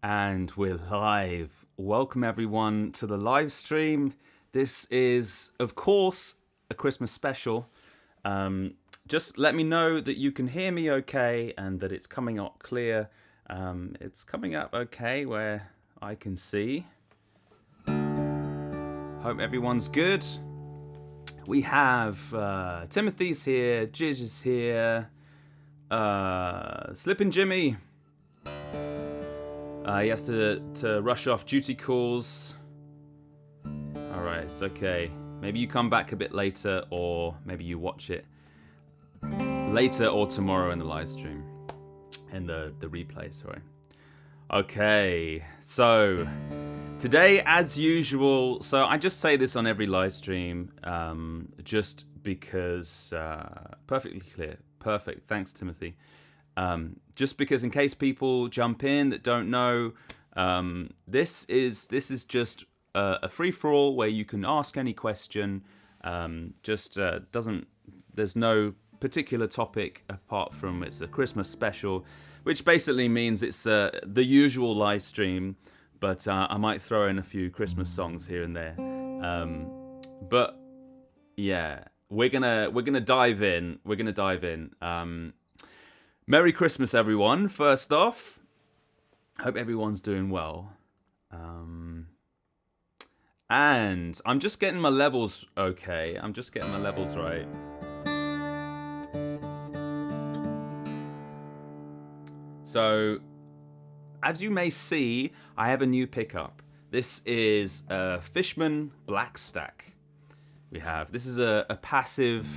And we're live. Welcome everyone to the live stream. This is, of course, a Christmas special. Just let me know that you can hear me okay and that it's coming up clear. It's coming up okay where I can see. Hope everyone's good. We have Timothy's here, Jiz is here, Slippin' Jimmy. He has to rush off duty calls. Alright, it's okay. Maybe you come back a bit later, or maybe you watch it later or tomorrow in the live stream. In the replay, sorry. Okay, so today, as usual, so I just say this on every live stream, just because, perfectly clear. Perfect, thanks Timothy. Just because in case people jump in that don't know, this is just a free-for-all where you can ask any question. There's no particular topic apart from it's a Christmas special, which basically means it's the usual live stream, but I might throw in a few Christmas songs here and there. But yeah, we're gonna dive in. Merry Christmas, everyone. First off, hope everyone's doing well. And I'm just getting my levels okay. I'm just getting my levels right. So, as you may see, I have a new pickup. This is a Fishman Black Stack. This is a passive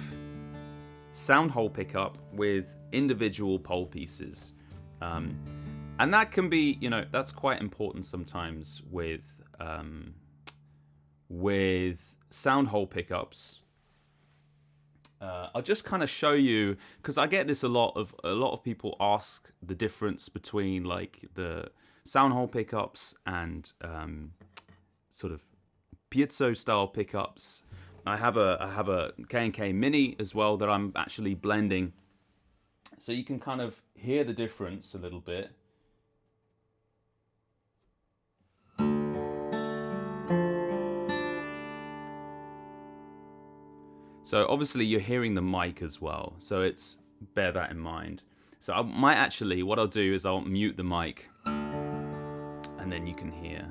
sound hole pickup with individual pole pieces. And that can be, that's quite important sometimes with sound hole pickups. I'll just kind of show you, because I get this a lot of people ask the difference between like the sound hole pickups and sort of piezo style pickups. I have a K&K Mini as well that I'm actually blending, so you can kind of hear the difference a little bit. So obviously you're hearing the mic as well, so bear that in mind. So what I'll do is I'll mute the mic, and then you can hear.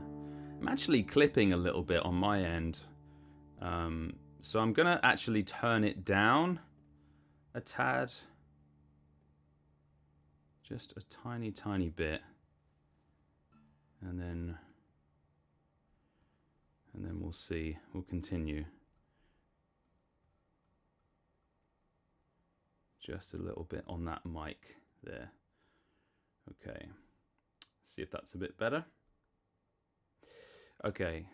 I'm actually clipping a little bit on my end. So I'm gonna actually turn it down a tad, just a tiny bit, and then we'll see. We'll continue. Just a little bit on that mic there. Okay. See if that's a bit better. Okay.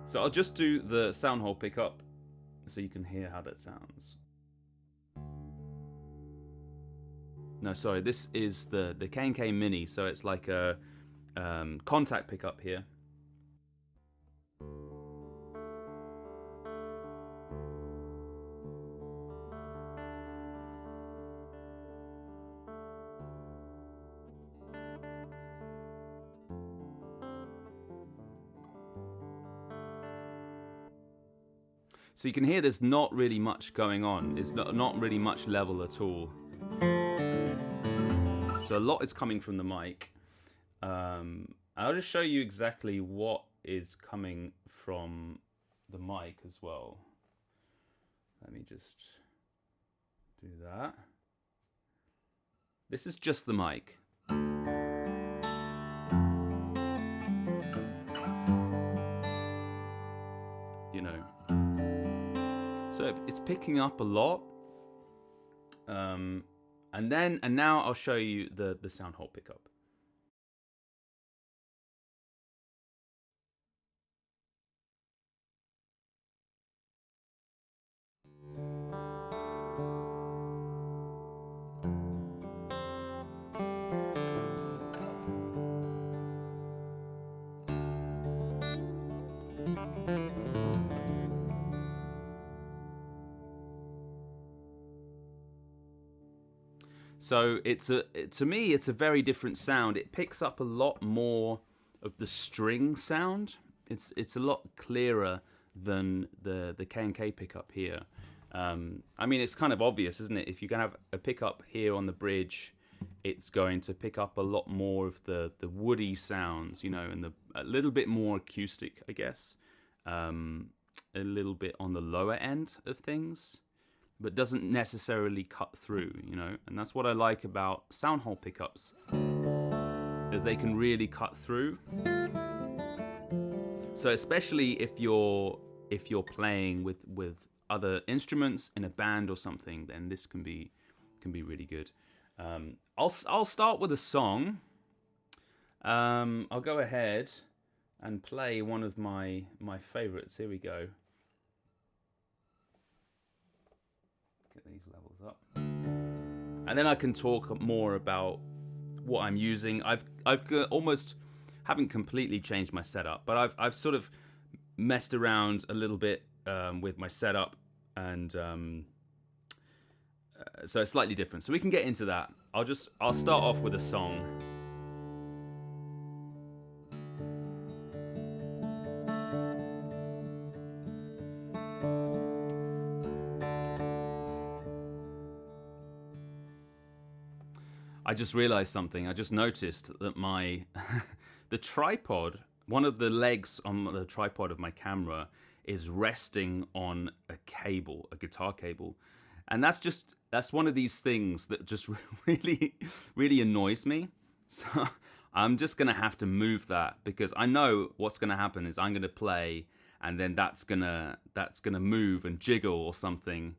So I'll just do the sound hole pickup so you can hear how that sounds. No, sorry, this is the K&K Mini, so it's like a contact pickup here. So you can hear there's not really much going on. It's not really much level at all. So a lot is coming from the mic. I'll just show you exactly what is coming from the mic as well. Let me just do that. This is just the mic. So it's picking up a lot. And now I'll show you the sound hole pickup. So to me, it's a very different sound. It picks up a lot more of the string sound. It's a lot clearer than the K&K pickup here. I mean, it's kind of obvious, isn't it? If you're going to have a pickup here on the bridge, it's going to pick up a lot more of the woody sounds, you know, and a little bit more acoustic, I guess. A little bit on the lower end of things, but doesn't necessarily cut through, you know. And that's what I like about sound hole pickups, is they can really cut through. So especially if you're playing with other instruments in a band or something, then this can be really good. I'll start with a song. I'll go ahead and play one of my favorites. Here we go. Get these levels up, and then I can talk more about what I'm using. I've almost haven't completely changed my setup, but I've sort of messed around a little bit with my setup, and so it's slightly different. So we can get into that. I'll start off with a song. I just realized something. I just noticed that my the tripod, one of the legs on the tripod of my camera, is resting on a cable, a guitar cable. And that's one of these things that just really annoys me. So I'm just gonna have to move that, because I know what's gonna happen is I'm gonna play, and then that's gonna move and jiggle or something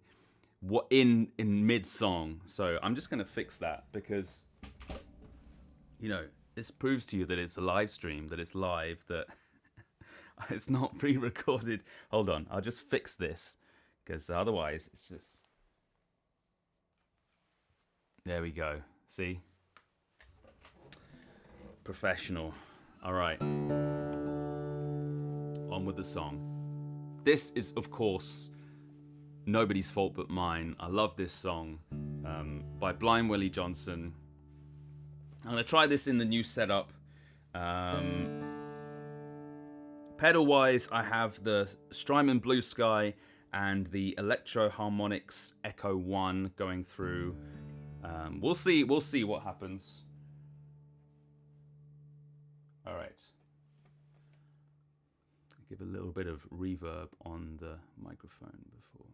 in mid song. So I'm just gonna fix that, because, you know, this proves to you that it's a live stream, that it's live, that it's not pre-recorded. Hold on, I'll just fix this, because otherwise it's just... There we go. See? Professional. All right. On with the song. This is, of course, Nobody's Fault But Mine. I love this song by Blind Willie Johnson. I'm going to try this in the new setup. Pedal-wise, I have the Strymon Blue Sky and the Electro Harmonix Echo 1 going through. We'll see what happens. All right. Give a little bit of reverb on the microphone before.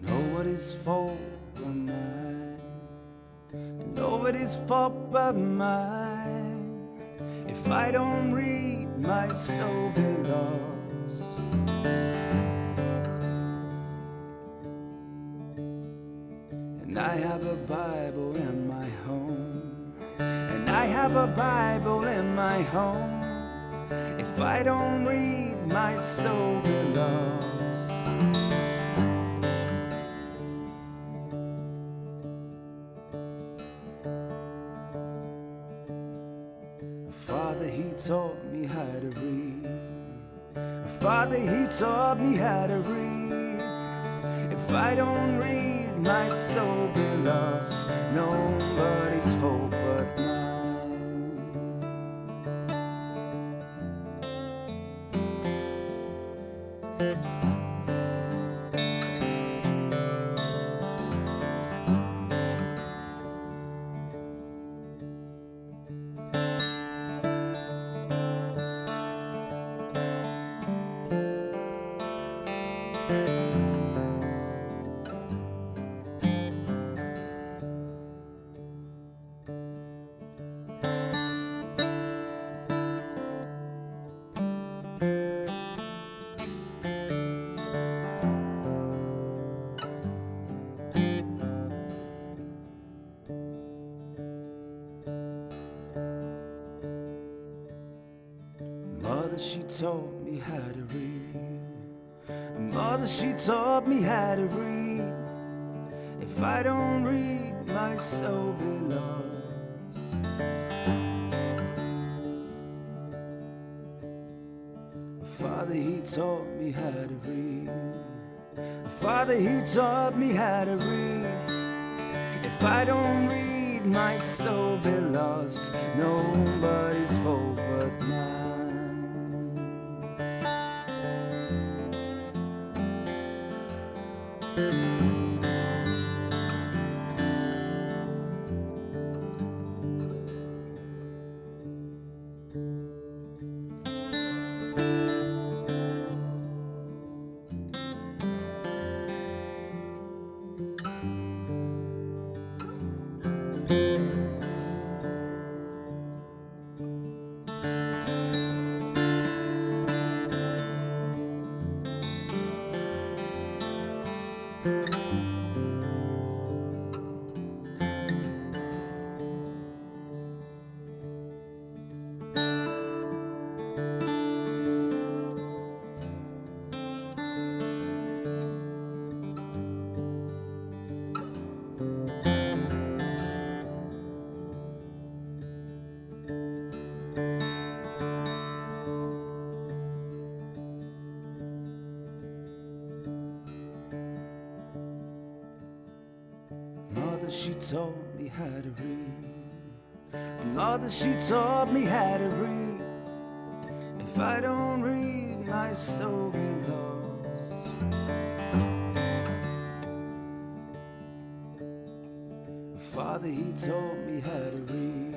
Nobody's fault but mine. Nobody's fault but mine. If I don't read, my soul be lost. And I have a Bible in my home. And I have a Bible in my home. If I don't read, my soul be lost. Father, he taught me how to read. Father, he taught me how to read. If I don't read, my soul be lost. Nobody's fault but mine. Mother, she taught me how to read. Mother, she taught me how to read. If I don't read, my soul be lost. Father, he taught me how to read. Father, he taught me how to read. If I don't read, my soul be lost. Nobody's fault but mine. Mother, she taught me how to read. Mother, she taught me how to read. If I don't read, my soul be lost. Father, he taught me how to read.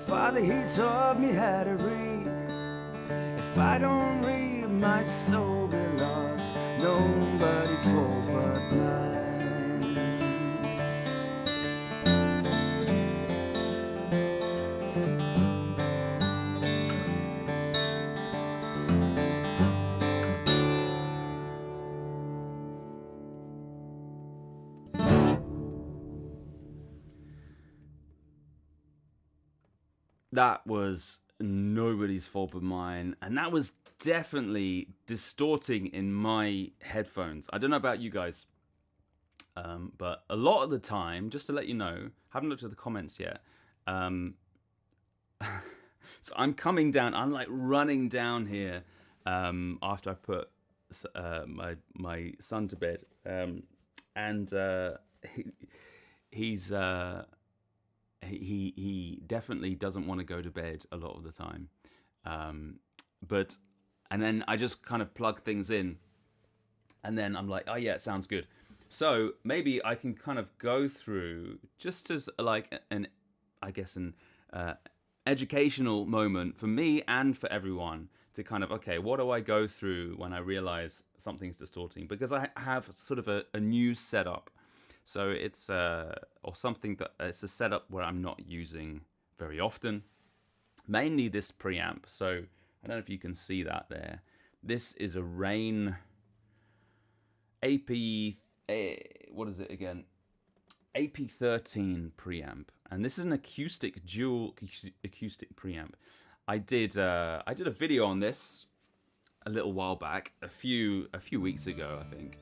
Father, he taught me how to read. If I don't read, my soul be lost. Nobody's fault but mine. That was nobody's fault but mine, and that was definitely distorting in my headphones. I don't know about you guys, but a lot of the time, just to let you know, haven't looked at the comments yet. So I'm coming down. I'm like running down here after I put my son to bed, and he definitely doesn't want to go to bed a lot of the time. And then I just kind of plug things in, and then I'm like, oh yeah, it sounds good. So maybe I can kind of go through just as like an educational moment for me and for everyone to kind of, okay, what do I go through when I realize something's distorting? Because I have sort of a new setup. So it's or something that it's a setup where I'm not using very often. Mainly this preamp. So I don't know if you can see that there. This is a Rane AP. What is it again? AP13 preamp, and this is an acoustic dual acoustic preamp. I did a video on this a little while back, a few weeks ago, I think.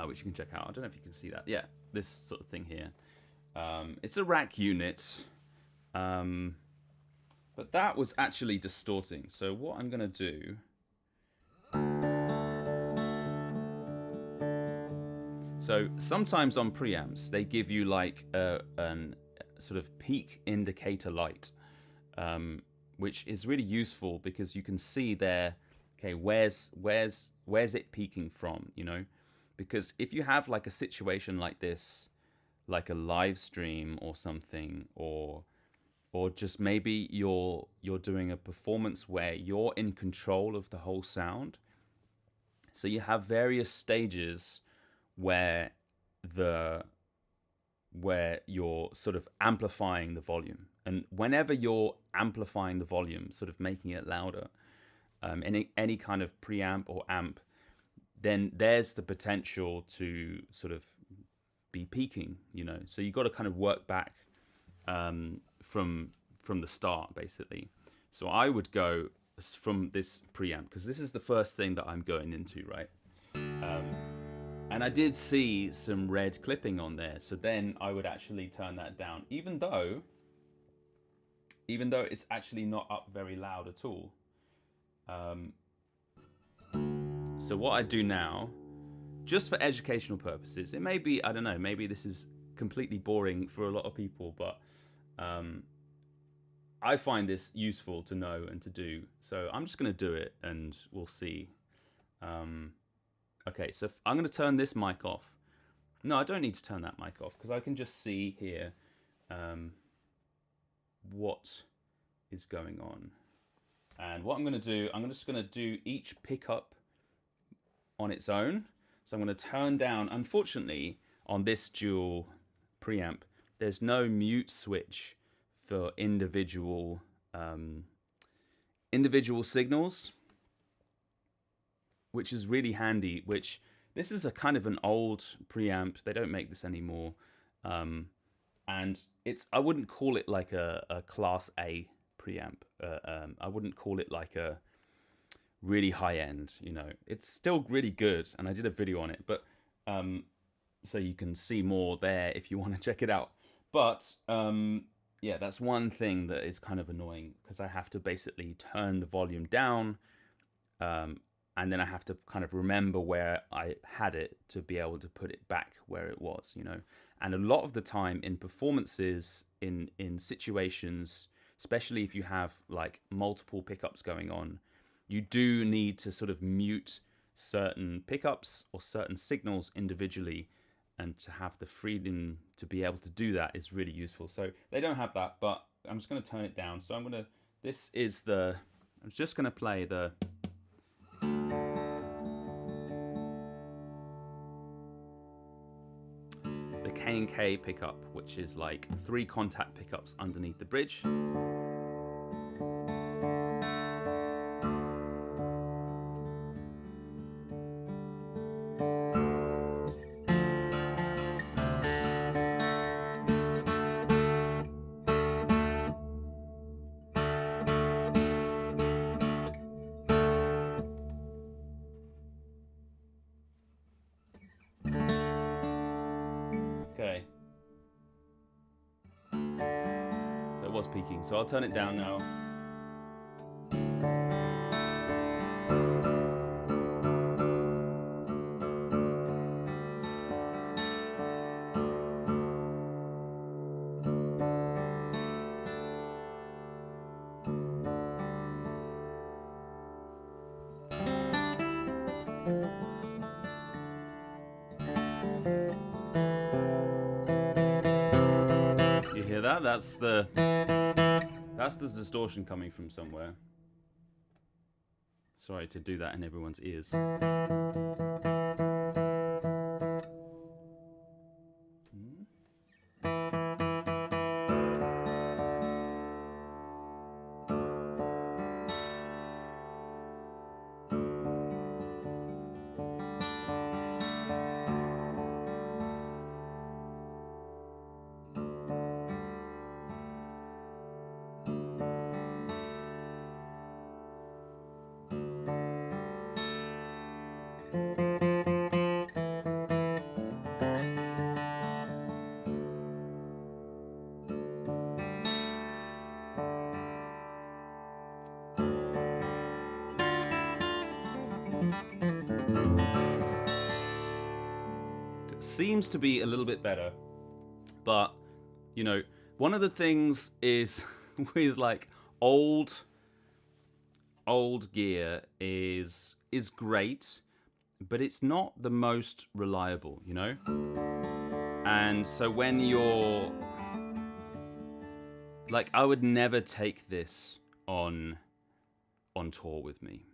Which you can check out. I don't know if you can see that. Yeah, this sort of thing here. It's a rack unit, but that was actually distorting. So what I'm going to do... So sometimes on preamps, they give you like an sort of peak indicator light, which is really useful because you can see there, okay, where's it peaking from, you know? Because if you have like a situation like this, like a live stream or something, or just maybe you're doing a performance where you're in control of the whole sound. So you have various stages where you're sort of amplifying the volume, and whenever you're amplifying the volume, sort of making it louder, any kind of preamp or amp, then there's the potential to sort of be peaking, you know. So you got to kind of work back from the start, basically. So I would go from this preamp, because this is the first thing that I'm going into, right? And I did see some red clipping on there, so then I would actually turn that down, even though it's actually not up very loud at all. So what I do now, just for educational purposes, it may be, I don't know, maybe this is completely boring for a lot of people, but I find this useful to know and to do. So I'm just going to do it and we'll see. Okay, so I'm going to turn this mic off. No, I don't need to turn that mic off because I can just see here what is going on. And what I'm going to do, I'm just going to do each pickup on its own. So I'm going to turn down, unfortunately, on this dual preamp, there's no mute switch for individual signals, which is really handy. Which this is a kind of an old preamp. They don't make this anymore, and I wouldn't call it like a class A preamp. I wouldn't call it like a really high end. You know, it's still really good, and I did a video on it, but so you can see more there if you want to check it out. But yeah, that's one thing that is kind of annoying because I have to basically turn the volume down, and then I have to kind of remember where I had it to be able to put it back where it was, you know. And a lot of the time in performances, in situations, especially if you have like multiple pickups going on, you do need to sort of mute certain pickups or certain signals individually, and to have the freedom to be able to do that is really useful. So they don't have that, but I'm just going to turn it down. So I'm just going to play the K&K pickup, which is like 3 contact pickups underneath the bridge. Okay. So it was peaking, so I'll turn it down now. You hear that? That's the distortion coming from somewhere. Sorry to do that in everyone's ears. Seems to be a little bit better, but you know, one of the things is with like old gear is great, but it's not the most reliable, you know. And so when you're like, I would never take this on tour with me.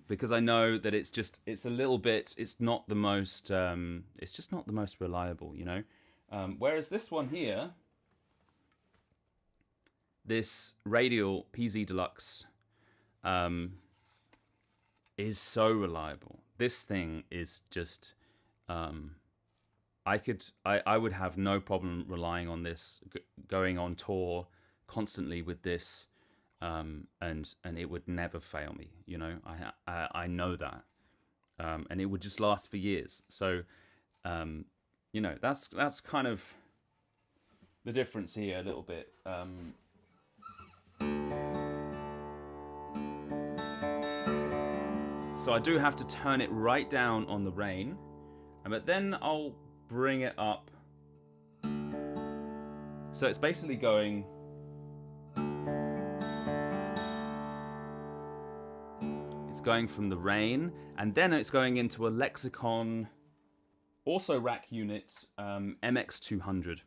Because I know that it's a little bit, it's just not the most reliable, you know. Whereas this one here, this Radial PZ Deluxe, is so reliable. This thing is just, I would have no problem relying on this, going on tour constantly with this. and it would never fail me. You know, I know that, and it would just last for years. So, you know, that's kind of the difference here a little bit. So I do have to turn it right down on the rain, but then I'll bring it up. So it's basically going. It's going from the rain, and then it's going into a Lexicon, also rack unit, MX200.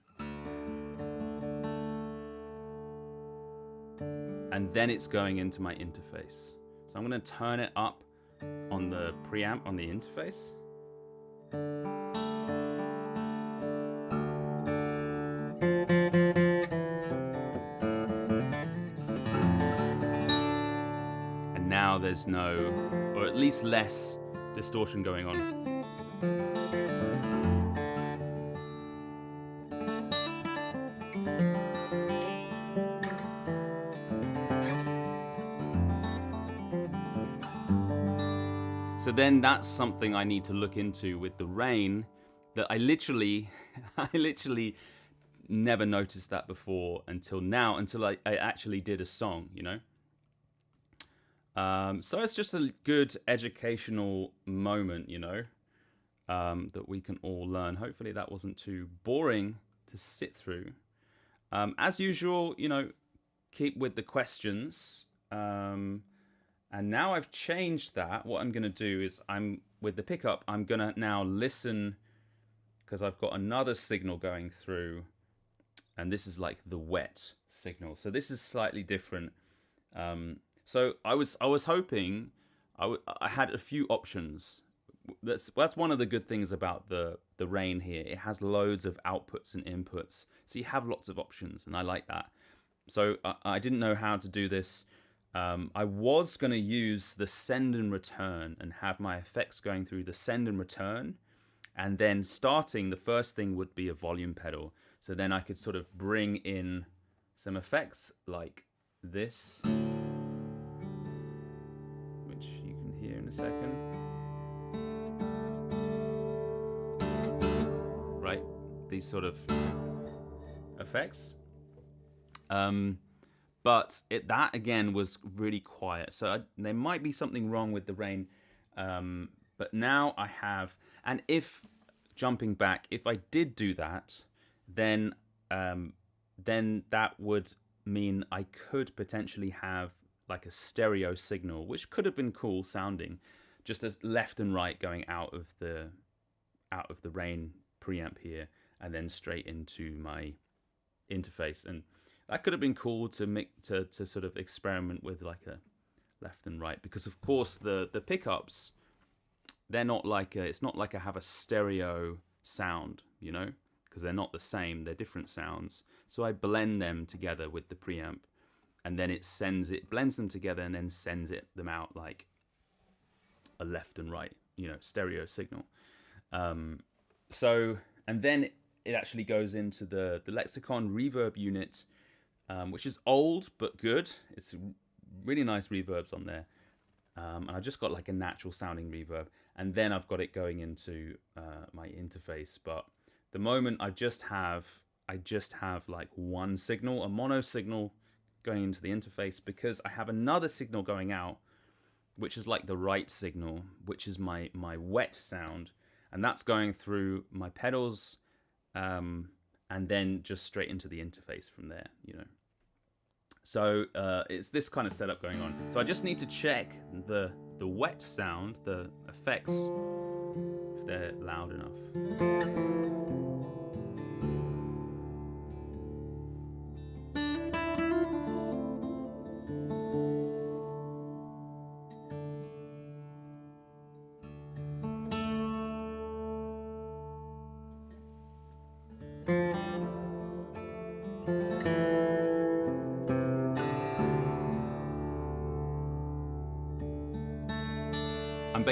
And then it's going into my interface. So I'm going to turn it up on the preamp on the interface. And now there's no, or at least less, distortion going on. So then that's something I need to look into with the rain, that I literally never noticed that before until now, until I actually did a song, you know? So it's just a good educational moment, you know, that we can all learn. Hopefully that wasn't too boring to sit through. As usual, you know, keep with the questions. And now I've changed that. What I'm going to do is with the pickup, I'm going to now listen, because I've got another signal going through, and this is like the wet signal. So this is slightly different. So I was hoping I had a few options. That's one of the good things about the rain here. It has loads of outputs and inputs, so you have lots of options, and I like that. So I didn't know how to do this. I was going to use the send and return and have my effects going through the send and return, and then starting, the first thing would be a volume pedal. So then I could sort of bring in some effects like this, which you can hear in a second. Right? These sort of effects. But that again was really quiet. So there might be something wrong with the rain. But now I have, and if jumping back, if I did do that, then that would mean I could potentially have like a stereo signal, which could have been cool sounding, just as left and right going out of the rain preamp here, and then straight into my interface. And that could have been cool to sort of experiment with, like a left and right, because of course the pickups, they're not like it's not like I have a stereo sound, you know, because they're not the same, they're different sounds. So I blend them together with the preamp, and then it blends them together and then sends them out like a left and right, you know, stereo signal. So, and then it actually goes into the Lexicon reverb unit, which is old but good. It's really nice reverbs on there. And I just got like a natural sounding reverb, and then I've got it going into my interface. But the moment I just have like one signal, a mono signal going into the interface, because I have another signal going out, which is like the right signal, which is my wet sound, and that's going through my pedals, and then just straight into the interface from there, you know. So it's this kind of setup going on. So I just need to check the wet sound, the effects, if they're loud enough. I'm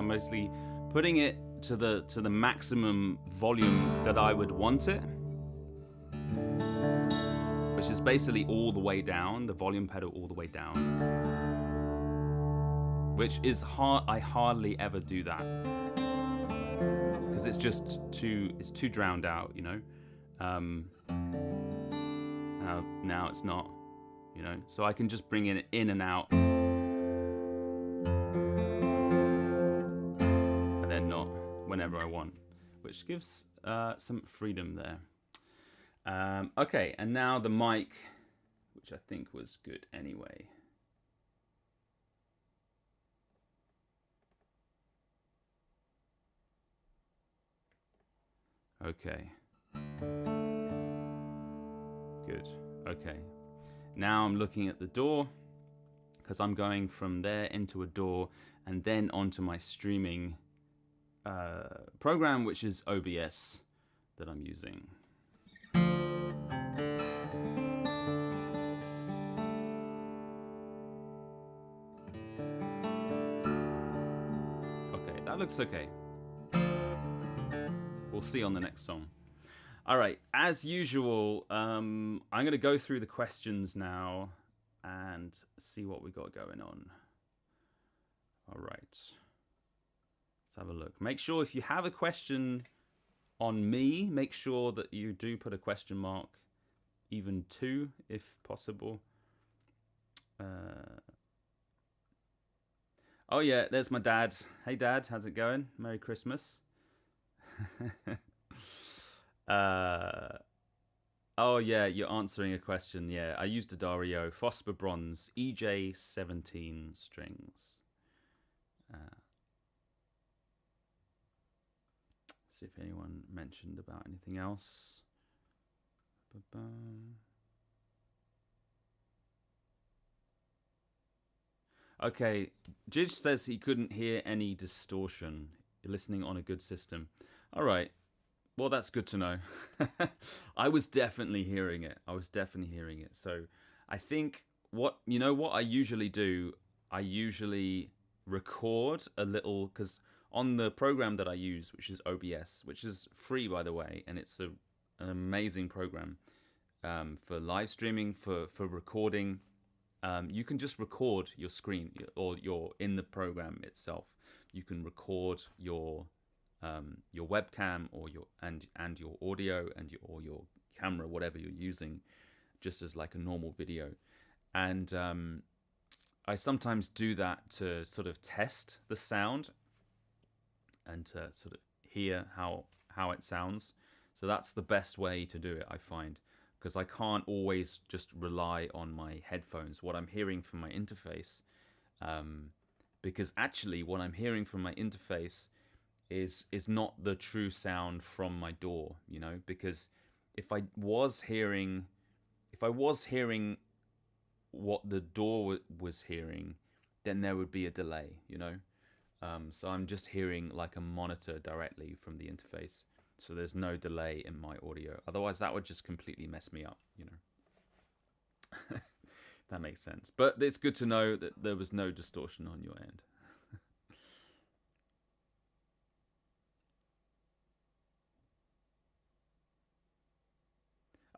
basically putting it to the maximum volume that I would want it. which is basically all the way down, the volume pedal all the way down, which is hard. I hardly ever do that because it's just too drowned out, you know. Now it's not, you know, so I can just bring it in and out, and then not whenever I want, which gives some freedom there. Okay, and now the mic, which I think was good anyway. Okay. Good. Okay. Now I'm looking at the door because I'm going from there into a door and then onto my streaming program, which is OBS that I'm using. Okay, that looks okay. We'll see on the next song. All right, as usual, I'm going to go through the questions now and see what we got going on. All right, let's have a look. Make sure if you have a question on me, make sure that you do put a question mark, even 2 if possible. Oh yeah, there's my dad. Hey Dad, how's it going? Merry Christmas. Oh yeah, you're answering a question. Yeah, I used a Dario Phosphor Bronze EJ17 strings. See if anyone mentioned about anything else. Okay, Jidge says he couldn't hear any distortion. You're listening on a good system. All right. Well, that's good to know. I was definitely hearing it. So I think what I usually do, I usually record a little, because on the program that I use, which is OBS, which is free, by the way, and it's an amazing program for live streaming, for recording. You can just record your screen, or you're in the program itself. You can record your webcam or your audio or your camera, whatever you're using, just as like a normal video. And I sometimes do that to sort of test the sound and to sort of hear how it sounds. So that's the best way to do it, I find, because I can't always just rely on my headphones, what I'm hearing from my interface, because actually what I'm hearing from my interface is not the true sound from my DAW, you know, because if I was hearing what the DAW was hearing, then there would be a delay, you know. So I'm just hearing like a monitor directly from the interface, so there's no delay in my audio. Otherwise that would just completely mess me up, you know. That makes sense. But it's good to know that there was no distortion on your end.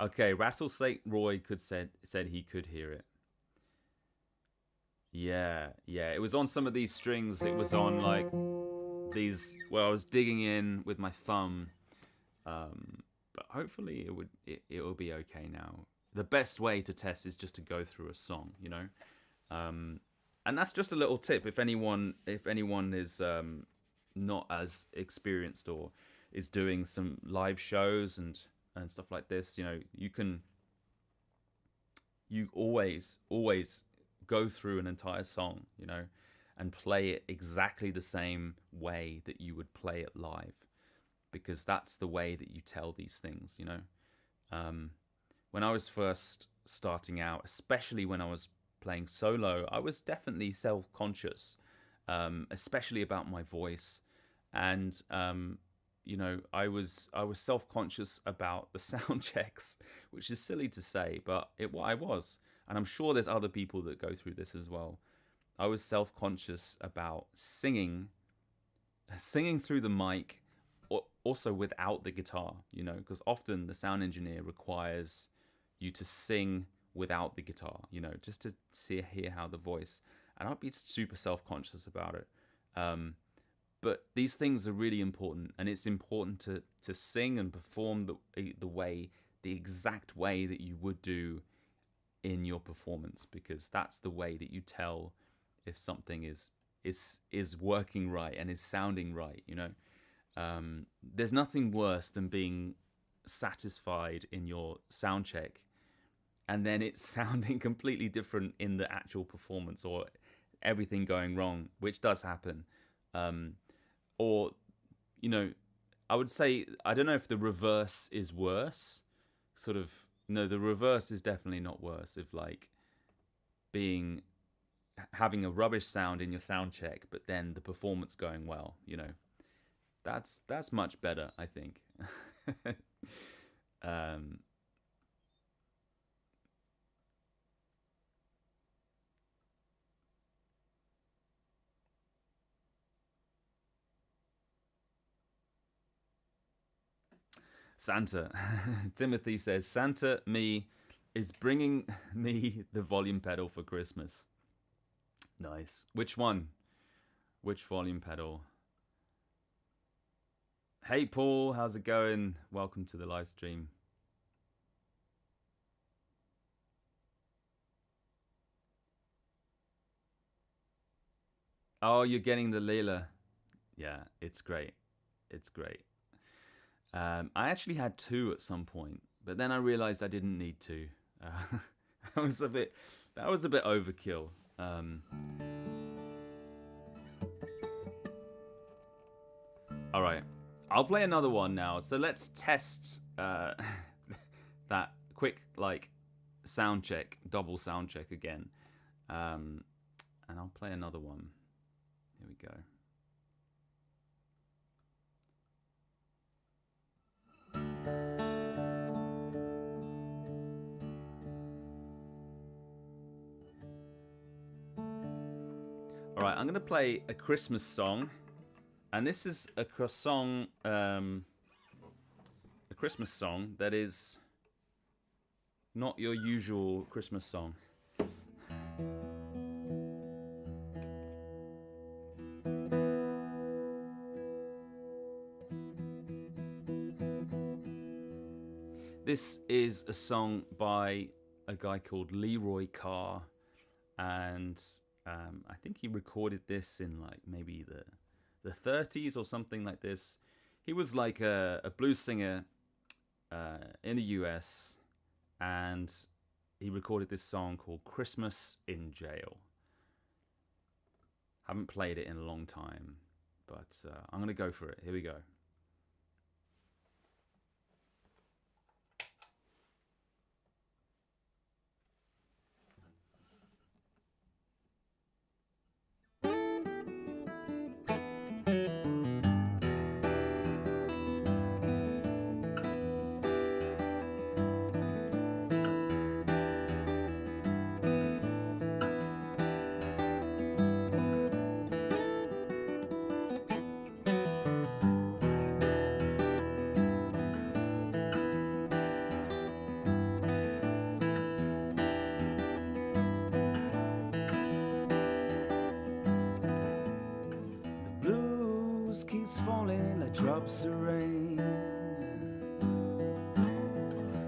Okay, Rattlesnake Roy said he could hear it. Yeah, it was on some of these strings. It was on like these where I was digging in with my thumb, but hopefully it will be okay now. The best way to test is just to go through a song, you know, and that's just a little tip. If anyone is not as experienced or is doing some live shows and stuff like this, you know, you always go through an entire song, you know, and play it exactly the same way that you would play it live, because that's the way that you tell these things, you know. When I was first starting out, especially when I was playing solo, I was definitely self-conscious, especially about my voice, and you know, I was self-conscious about the sound checks, which is silly to say, but I was, and I'm sure there's other people that go through this as well. I was self-conscious about singing through the mic, or also without the guitar, you know, because often the sound engineer requires you to sing without the guitar, you know, just to hear how the voice, and I'd be super self-conscious about it. But these things are really important, and it's important to sing and perform the exact way that you would do in your performance, because that's the way that you tell if something is working right and is sounding right, you know. There's nothing worse than being satisfied in your sound check and then it's sounding completely different in the actual performance, or everything going wrong, which does happen. Or, you know, I would say, I don't know if the reverse is worse. Sort of, no, the reverse is definitely not worse. If like having a rubbish sound in your sound check, but then the performance going well, you know, that's much better, I think. Santa. Timothy says, Santa is bringing me the volume pedal for Christmas. Nice. Which one? Which volume pedal? Hey Paul, how's it going? Welcome to the live stream. Oh, you're getting the Leela. Yeah, it's great. It's great. I actually had two at some point, but then I realized I didn't need to. That was a bit overkill. All right, I'll play another one now. So let's test that quick like sound check, double sound check again, and I'll play another one. Here we go. All right, I'm going to play a Christmas song, and this is a song, a Christmas song that is not your usual Christmas song. This is a song by a guy called Leroy Carr, and I think he recorded this in like maybe the 30s or something like this. He was like a blues singer in the US, and he recorded this song called Christmas in Jail. Haven't played it in a long time, but I'm going to go for it. Here we go. Keeps falling like drops of rain.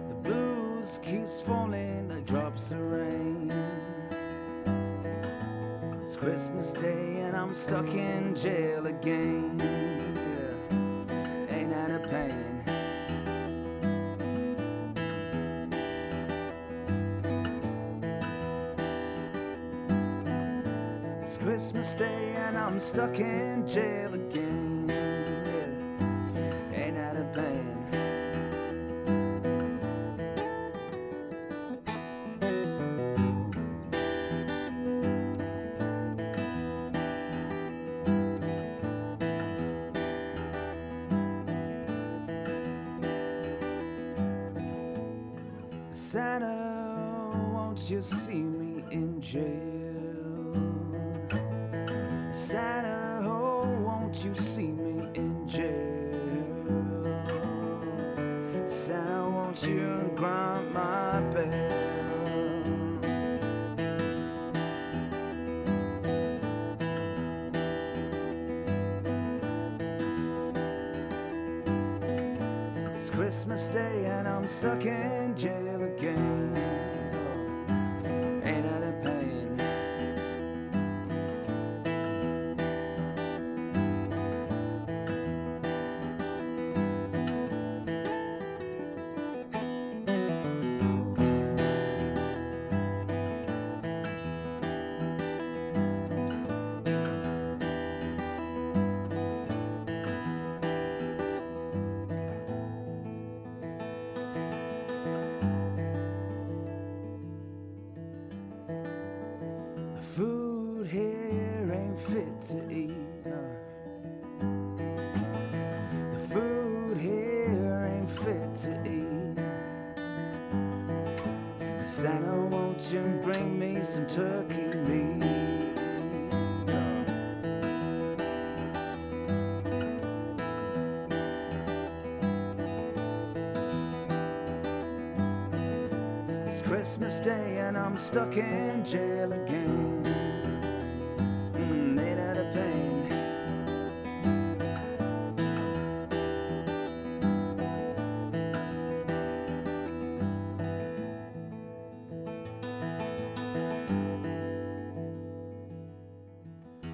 The blues keeps falling like drops of rain. It's Christmas Day and I'm stuck in jail again. Yeah. Ain't that a pain? It's Christmas Day and I'm stuck in jail again. Santa, won't you see me in jail? Santa, oh, won't you see me in jail? Santa, won't you grant my bail? Christmas Day and I'm stuck in jail again. Ain't that a pain? Food here ain't fit to eat, no. The food here ain't fit to eat. Santa, won't you bring me some turkey meat? It's Christmas Day and I'm stuck in jail again. Ain't that a pain?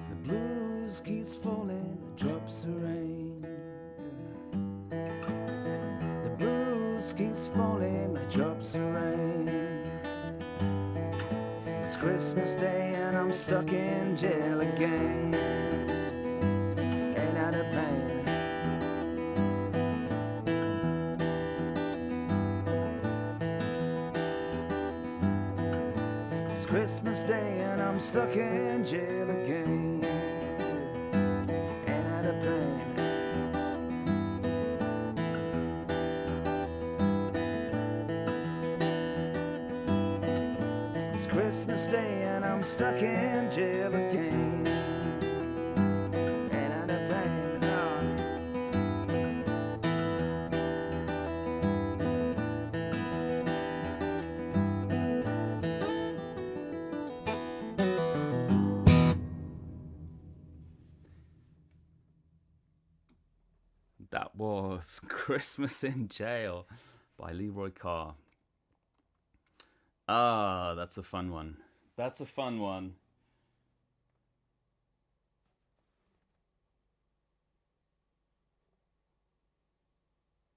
The blues keeps falling, drops of rain. The blues keeps falling like drops of rain. It's Christmas Day and I'm stuck in jail again. Ain't that a pain? It's Christmas Day and I'm stuck in jail again. Ain't that a pain? Christmas Day and I'm stuck in jail again. Ain't that a pain? No. That was Christmas in Jail by Leroy Carr. Ah, that's a fun one. That's a fun one.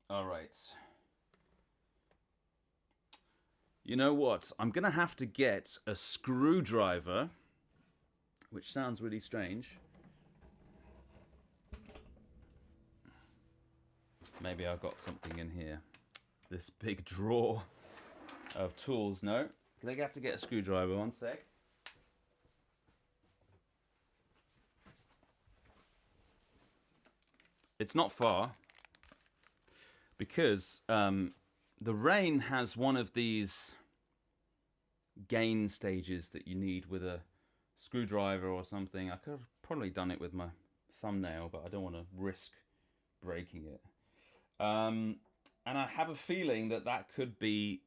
All right. You know what? I'm going to have to get a screwdriver, which sounds really strange. Maybe I've got something in here. This big drawer of tools. No, I have to get a screwdriver. One sec. It's not far because the Rain has one of these gain stages that you need with a screwdriver or something. I could have probably done it with my thumbnail, but I don't want to risk breaking it. And I have a feeling that could be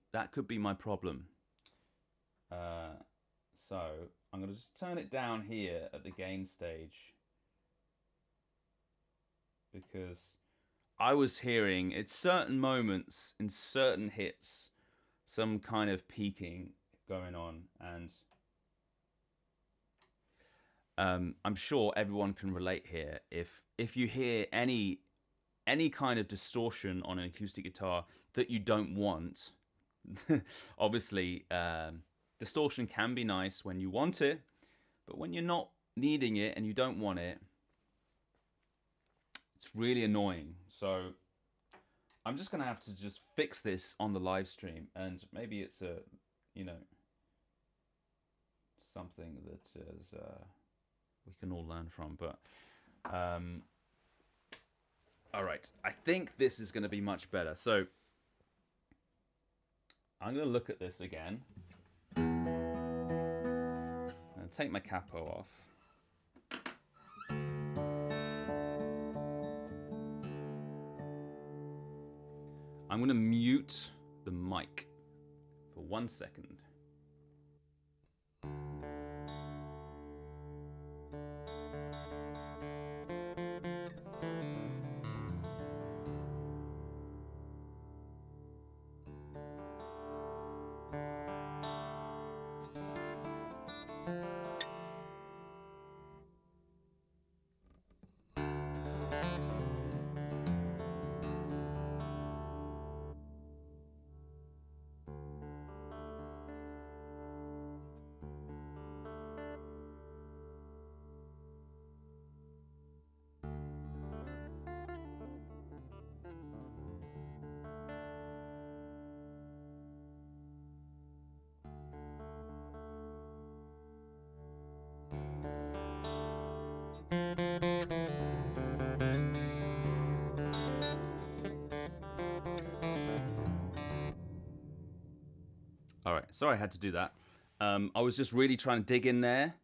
my problem. So I'm going to just turn it down here at the gain stage, because I was hearing at certain moments in certain hits some kind of peaking going on, and I'm sure everyone can relate here. If you hear any kind of distortion on an acoustic guitar that you don't want, obviously distortion can be nice when you want it, but when you're not needing it and you don't want it, it's really annoying. So I'm just gonna have to just fix this on the live stream, and maybe it's a, something that is we can all learn from. But all right, I think this is going to be much better. So I'm going to look at this again and take my capo off. I'm going to mute the mic for 1 second. All right, sorry I had to do that. I was just really trying to dig in there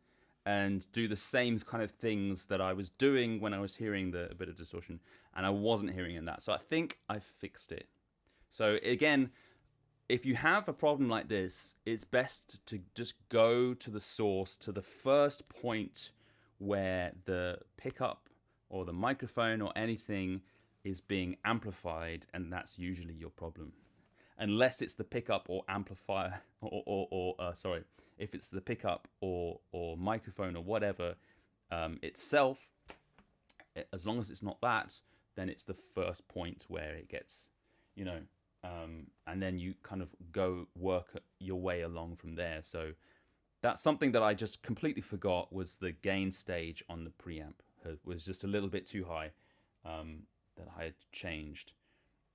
and do the same kind of things that I was doing when I was hearing a bit of distortion, and I wasn't hearing in that. So I think I fixed it. So again, if you have a problem like this, it's best to just go to the source, to the first point where the pickup or the microphone or anything is being amplified, and that's usually your problem. Unless it's the pickup or amplifier, sorry, if it's the pickup or microphone or whatever itself, as long as it's not that, then it's the first point where it gets, and then you kind of go work your way along from there. So that's something that I just completely forgot, was the gain stage on the preamp was just a little bit too high, that I had changed.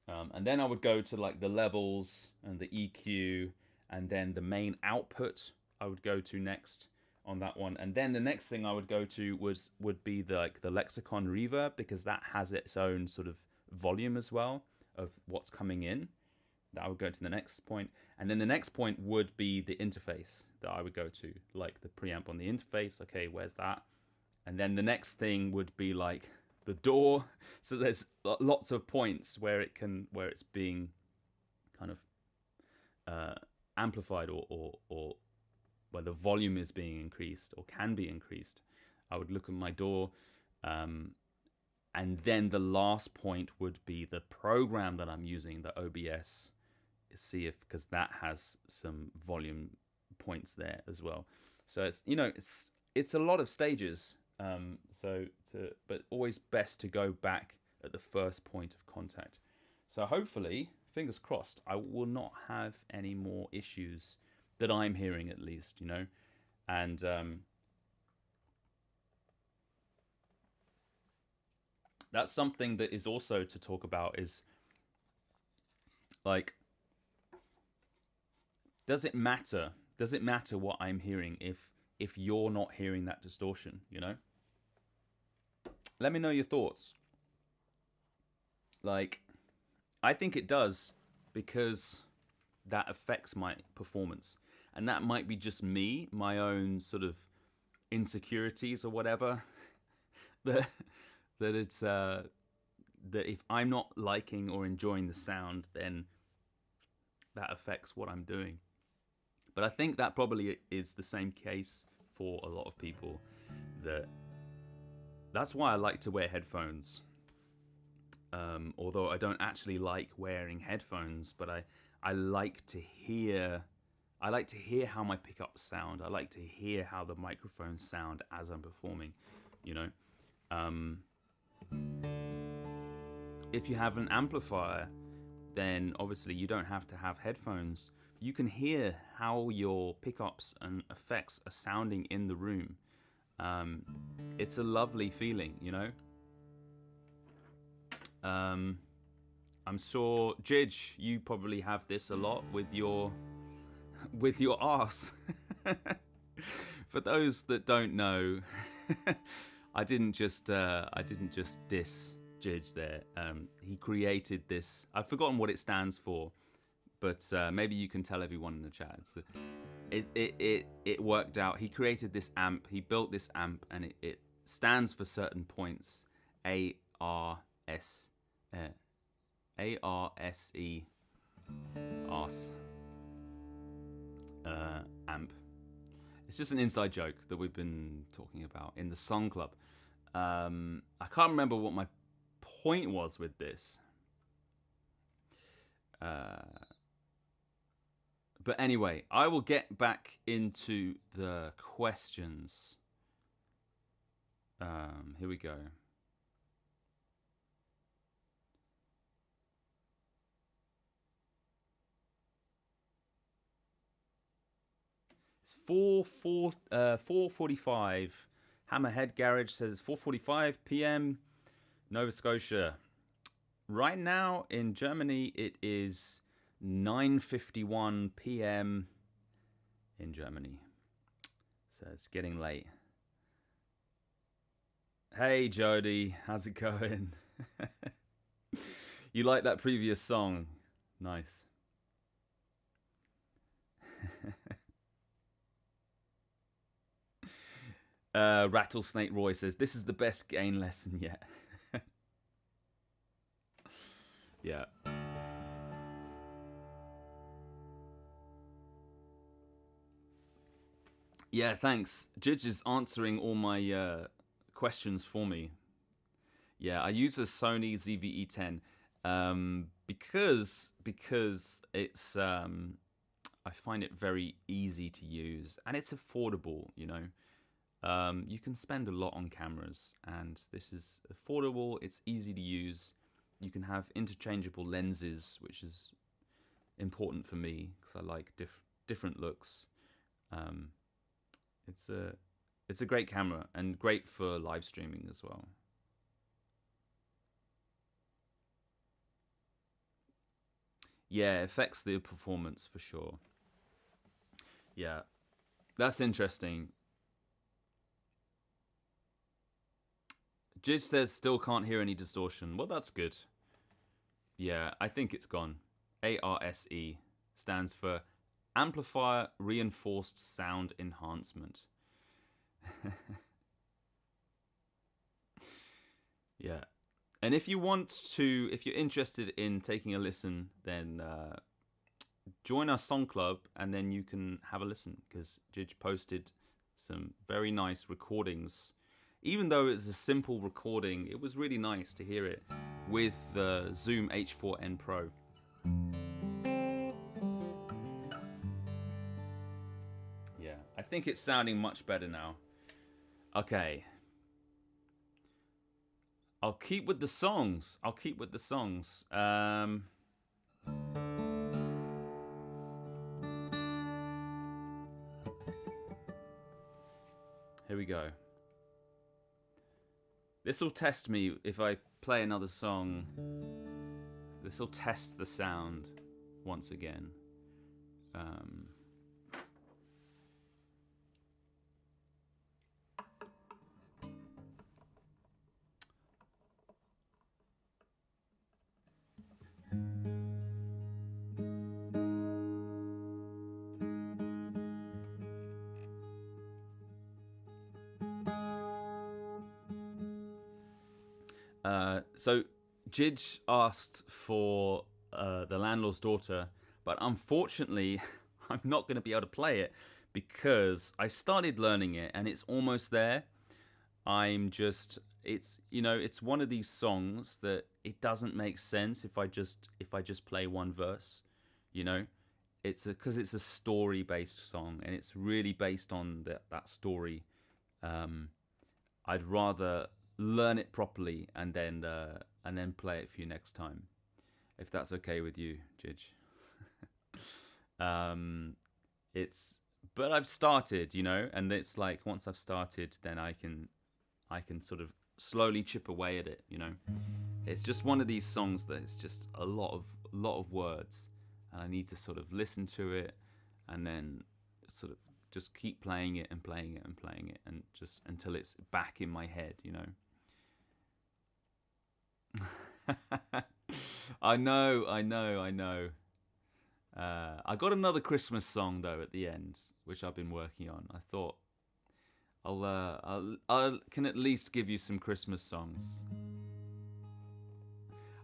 And then I would go to like the levels and the EQ, and then the main output I would go to next on that one. And then the next thing I would go to would be the lexicon reverb, because that has its own sort of volume as well of what's coming in. That I would go to the next point. And then the next point would be the interface that I would go to, like the preamp on the interface. Okay, where's that? And then the next thing would be like the door. So there's lots of points where it's being kind of amplified, or where the volume is being increased or can be increased. I would look at my door, and then the last point would be the program that I'm using, the OBS. See if, because that has some volume points there as well. So it's a lot of stages. But always best to go back at the first point of contact. So hopefully, fingers crossed, I will not have any more issues that I'm hearing, at least, and that's something that is also to talk about, is like, does it matter what I'm hearing if you're not hearing that distortion? Let me know your thoughts. Like, I think it does, because that affects my performance. And that might be just me, my own sort of insecurities or whatever. that if I'm not liking or enjoying the sound, then that affects what I'm doing. But I think that probably is the same case for a lot of people. That's why I like to wear headphones. Although I don't actually like wearing headphones, but I like to hear how my pickups sound. I like to hear how the microphones sound as I'm performing. If you have an amplifier, then obviously you don't have to have headphones. You can hear how your pickups and effects are sounding in the room. It's a lovely feeling, I'm sure, Jij, you probably have this a lot with your arse. For those that don't know, I didn't just diss Jij there. He created this. I've forgotten what it stands for, but maybe you can tell everyone in the chat. So it worked out. He created this amp. He built this amp, and it stands for certain points. ARSE. Arse. Amp. It's just an inside joke that we've been talking about in the Song Club. I can't remember what my point was with this. But anyway, I will get back into the questions. Here we go. It's 4:45. Hammerhead Garage says 4:45 p.m. Nova Scotia. Right now in Germany, it is 9:51 p.m. in Germany. So it's getting late. Hey Jody, how's it going? You like that previous song? Nice. Rattlesnake Roy says, this is the best gain lesson yet. Yeah. Yeah, thanks. Jidge is answering all my questions for me. Yeah, I use a Sony ZV-E10 because it's I find it very easy to use and it's affordable. You know, you can spend a lot on cameras, and this is affordable. It's easy to use. You can have interchangeable lenses, which is important for me because I like different looks. It's a great camera and great for live streaming as well. Yeah, it affects the performance for sure. Yeah, that's interesting. Jiz says still can't hear any distortion. Well, that's good. Yeah, I think it's gone. ARSE stands for Amplifier Reinforced Sound Enhancement. Yeah. And if you're interested in taking a listen, then join our song club and then you can have a listen, because Jij posted some very nice recordings. Even though it's a simple recording, it was really nice to hear it with the Zoom H4n Pro. Yeah, I think it's sounding much better now. Okay. I'll keep with the songs. Here we go. This will test me if I play another song. This will test the sound once again. So Jij asked for The Landlord's Daughter, but unfortunately I'm not going to be able to play it because I started learning it and it's almost there. It's one of these songs that it doesn't make sense if I just play one verse, you know. Because it's a story-based song and it's really based on that story. I'd rather learn it properly and then play it for you next time, if that's okay with you, Jij. But I've started, you know, and it's like once I've started, then I can sort of slowly chip away at it, you know. It's just one of these songs that it's just a lot of words, and I need to sort of listen to it and then sort of just keep playing it and playing it and playing it, and just until it's back in my head, you know. I know. I got another Christmas song though at the end, which I've been working on. I thought I can at least give you some Christmas songs.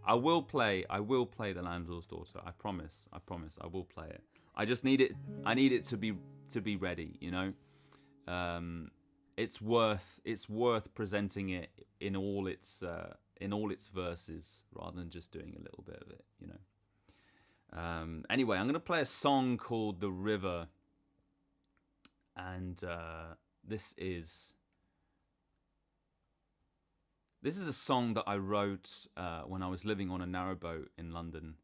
I will play The Landlord's Daughter. I promise. I will play it. I just need it. I need it to be ready. You know, it's worth presenting it in all its verses rather than just doing a little bit of it. You know. Anyway, I'm gonna play a song called "The River," and this is a song that I wrote when I was living on a narrowboat in London,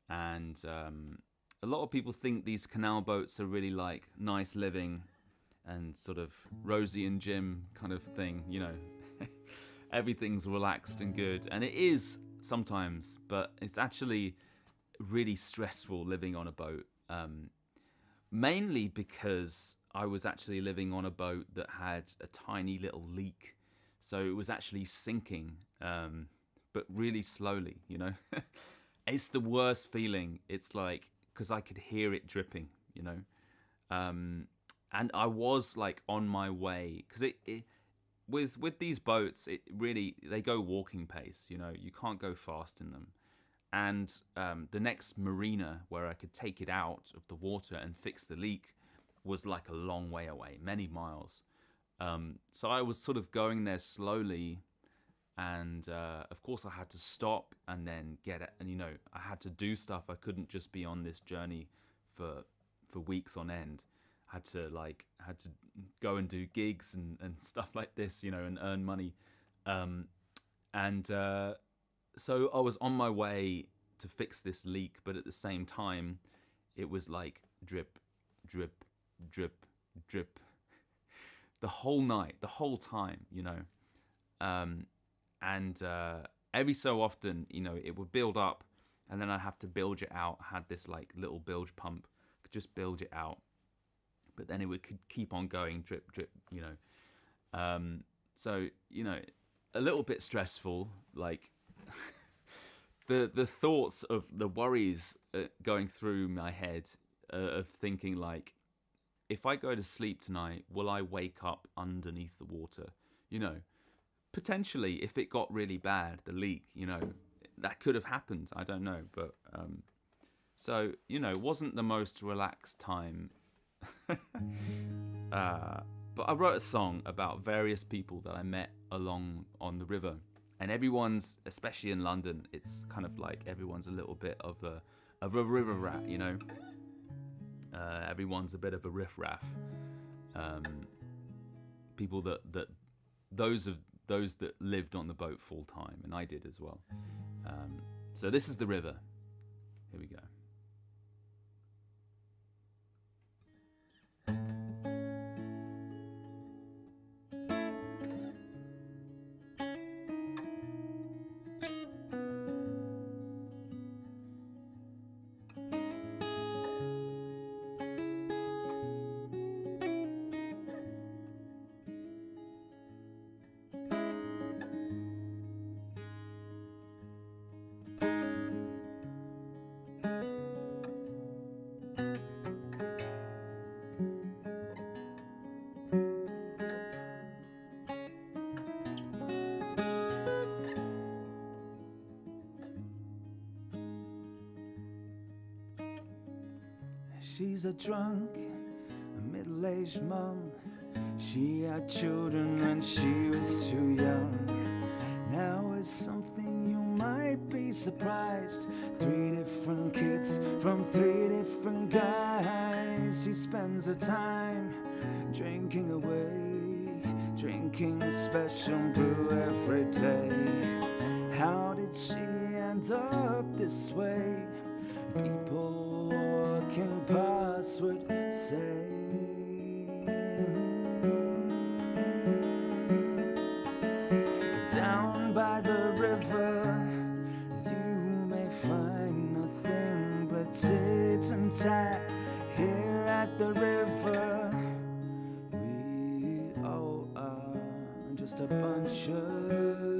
and a lot of people think these canal boats are really like nice living and sort of Rosie and Jim kind of thing, you know. Everything's relaxed and good, and it is sometimes, but it's actually really stressful living on a boat, mainly because I was actually living on a boat that had a tiny little leak. So it was actually sinking, but really slowly, you know. It's the worst feeling. It's like, because I could hear it dripping, you know. and I was like on my way, because with these boats, it really, they go walking pace. You know, you can't go fast in them. And the next marina where I could take it out of the water and fix the leak was like a long way away, many miles. So I was sort of going there slowly, and of course I had to stop and then get it. And you know, I had to do stuff. I couldn't just be on this journey for weeks on end. I had to go and do gigs and stuff like this, you know, and earn money. So I was on my way to fix this leak, but at the same time, it was like drip, drip, drip, drip, the whole night, the whole time, you know. Every so often, you know, it would build up, and then I'd have to bilge it out. I had this like little bilge pump, could just bilge it out, but then it would keep on going, drip, drip, you know. So, you know, a little bit stressful, like the thoughts of the worries going through my head, of thinking like, if I go to sleep tonight, will I wake up underneath the water? You know, potentially, if it got really bad, the leak, you know, that could have happened. I don't know, but so, you know, it wasn't the most relaxed time. But I wrote a song about various people that I met along on the river, and everyone's, especially in London, it's kind of like everyone's a little bit of a river rat, you know. Everyone's a bit of a riffraff. People that those that lived on the boat full time, and I did as well. So this is the river. Here we go. She's a drunk, a middle-aged mum. She had children when she was too young. Now it's something you might be surprised. 3 different kids from 3 different guys. She spends her time drinking away, drinking special brew every day. How did she end up this way? People walking past would say, down by the river you may find nothing but tit and tat. Here at the river we all are just a bunch of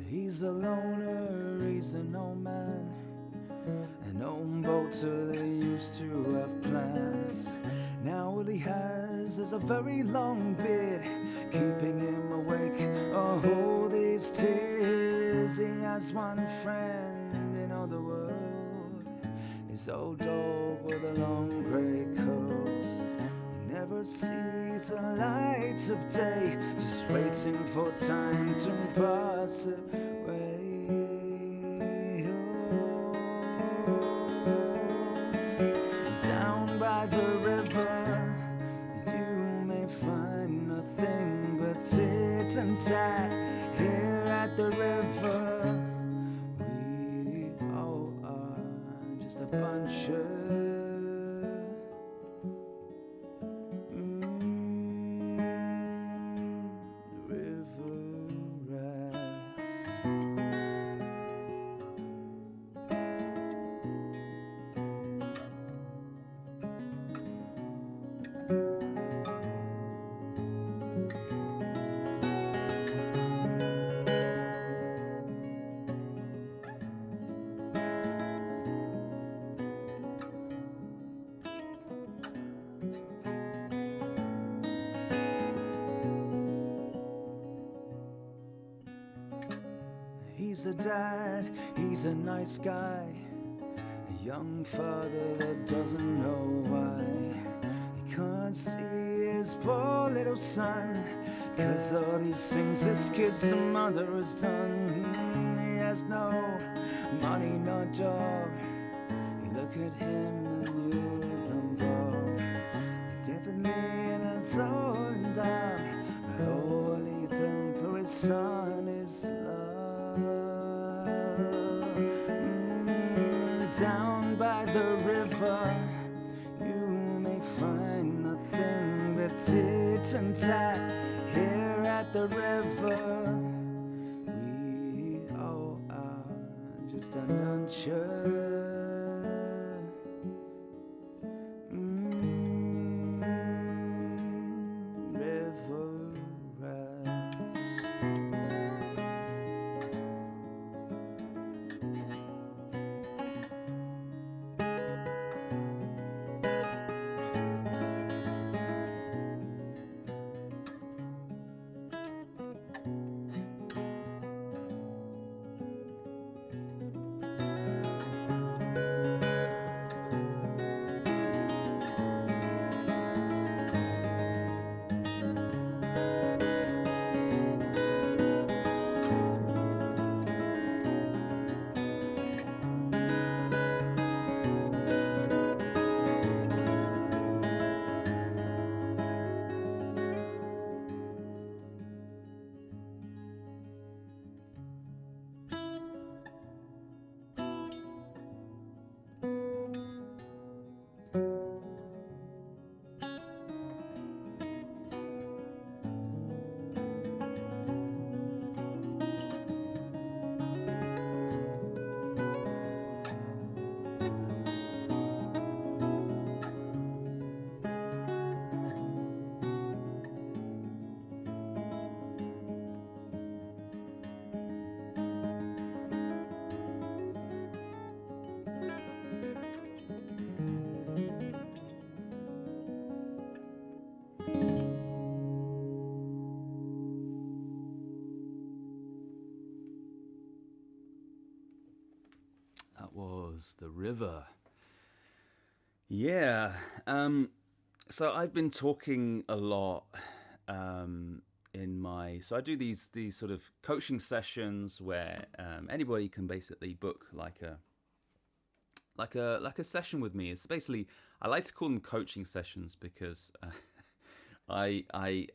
He's a loner, he's an old man, an old boater, they used to have plans. Now all he has is a very long beard, keeping him awake all these tears. He has one friend in all the world, his old dog with the long grey curls. He never sees the light of day, just waiting for time to pass away. Down by the river you may find nothing but tit and tat. Here at the river He's a dad, he's a nice guy, a young father that doesn't know why he can't see his poor little son, 'cause all these things this kid's mother has done. He has no money, no job. You look at him and you remember he definitely has all in dark. All he done for his son is love. Down by the river you may find nothing but tit and tat. Here at the river we all are just unsure. River rats. That was The River. Yeah. So I've been talking a lot in my... So I do these sort of coaching sessions where anybody can basically book like a session with me. It's basically, I like to call them coaching sessions because I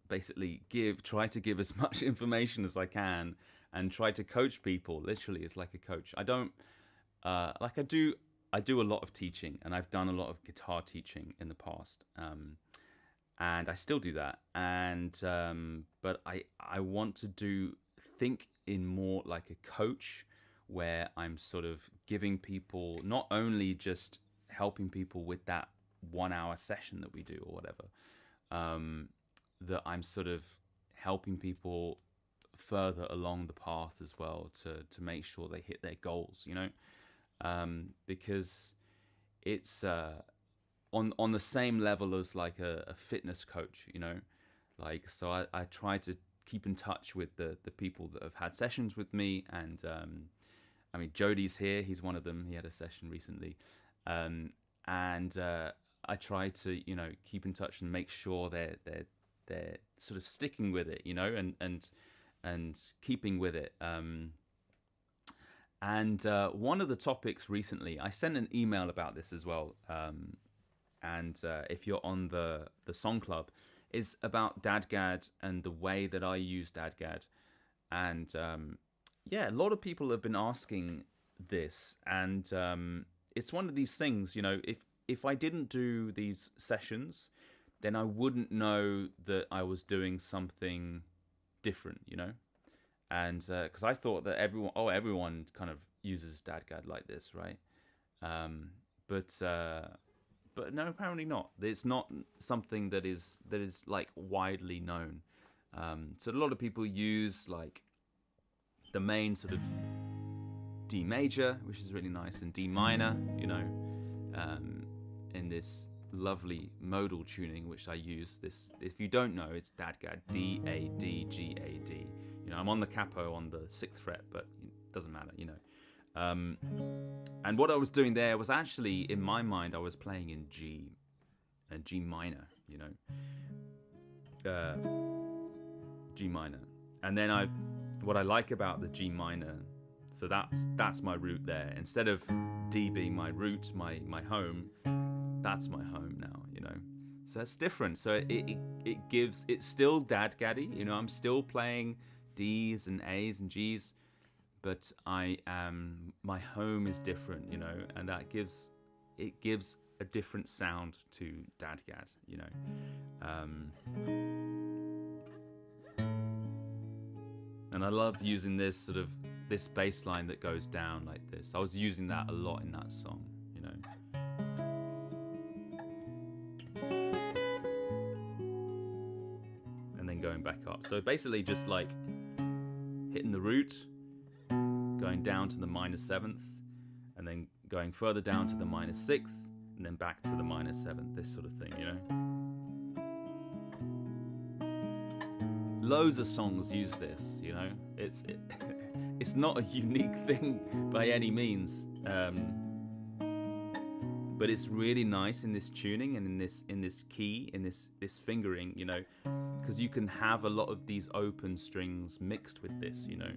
basically try to give as much information as I can and try to coach people. Literally, it's like a coach. I don't I do a lot of teaching, and I've done a lot of guitar teaching in the past, and I still do that. And but I want to think in more like a coach, where I'm sort of giving people, not only just helping people with that 1 hour session that we do or whatever, that I'm sort of helping people further along the path as well to make sure they hit their goals, you know. Because it's on the same level as like a fitness coach, you know. Like, so I try to keep in touch with the people that have had sessions with me, and I mean, Jody's here, he's one of them, he had a session recently, and I try to, you know, keep in touch and make sure they're sort of sticking with it, you know, and keeping with it. And one of the topics recently, I sent an email about this as well, and if you're on the Song Club, is about DADGAD and the way that I use DADGAD. And yeah, a lot of people have been asking this, and it's one of these things, you know, if I didn't do these sessions, then I wouldn't know that I was doing something different, you know. And because I thought that everyone kind of uses DADGAD like this, right? But no, apparently not. It's not something that is like widely known. So a lot of people use like the main sort of D major, which is really nice, and D minor, you know, in this lovely modal tuning which I use. This, if you don't know, it's DADGAD, D-A-D-G-A-D. You You know, I'm on the capo on the 6th fret, but it doesn't matter, you know. And what I was doing there was actually, in my mind, I was playing in G minor, you know. G minor. And then what I like about the G minor, so that's my root there. Instead of D being my root, my home, that's my home now, you know. So it's different. So it's still dadgaddy, you know. I'm still playing D's and A's and G's, but my home is different, you know, and it gives a different sound to dadgad, you know. And I love using this bass line that goes down like this. I was using that a lot in that song, you know. And then going back up. So basically just like hitting the root, going down to the minor 7th, and then going further down to the minor 6th, and then back to the minor 7th, this sort of thing, you know. Loads of songs use this, you know. It's not a unique thing by any means, but it's really nice in this tuning and in this key, in this fingering, you know, because you can have a lot of these open strings mixed with this, you know.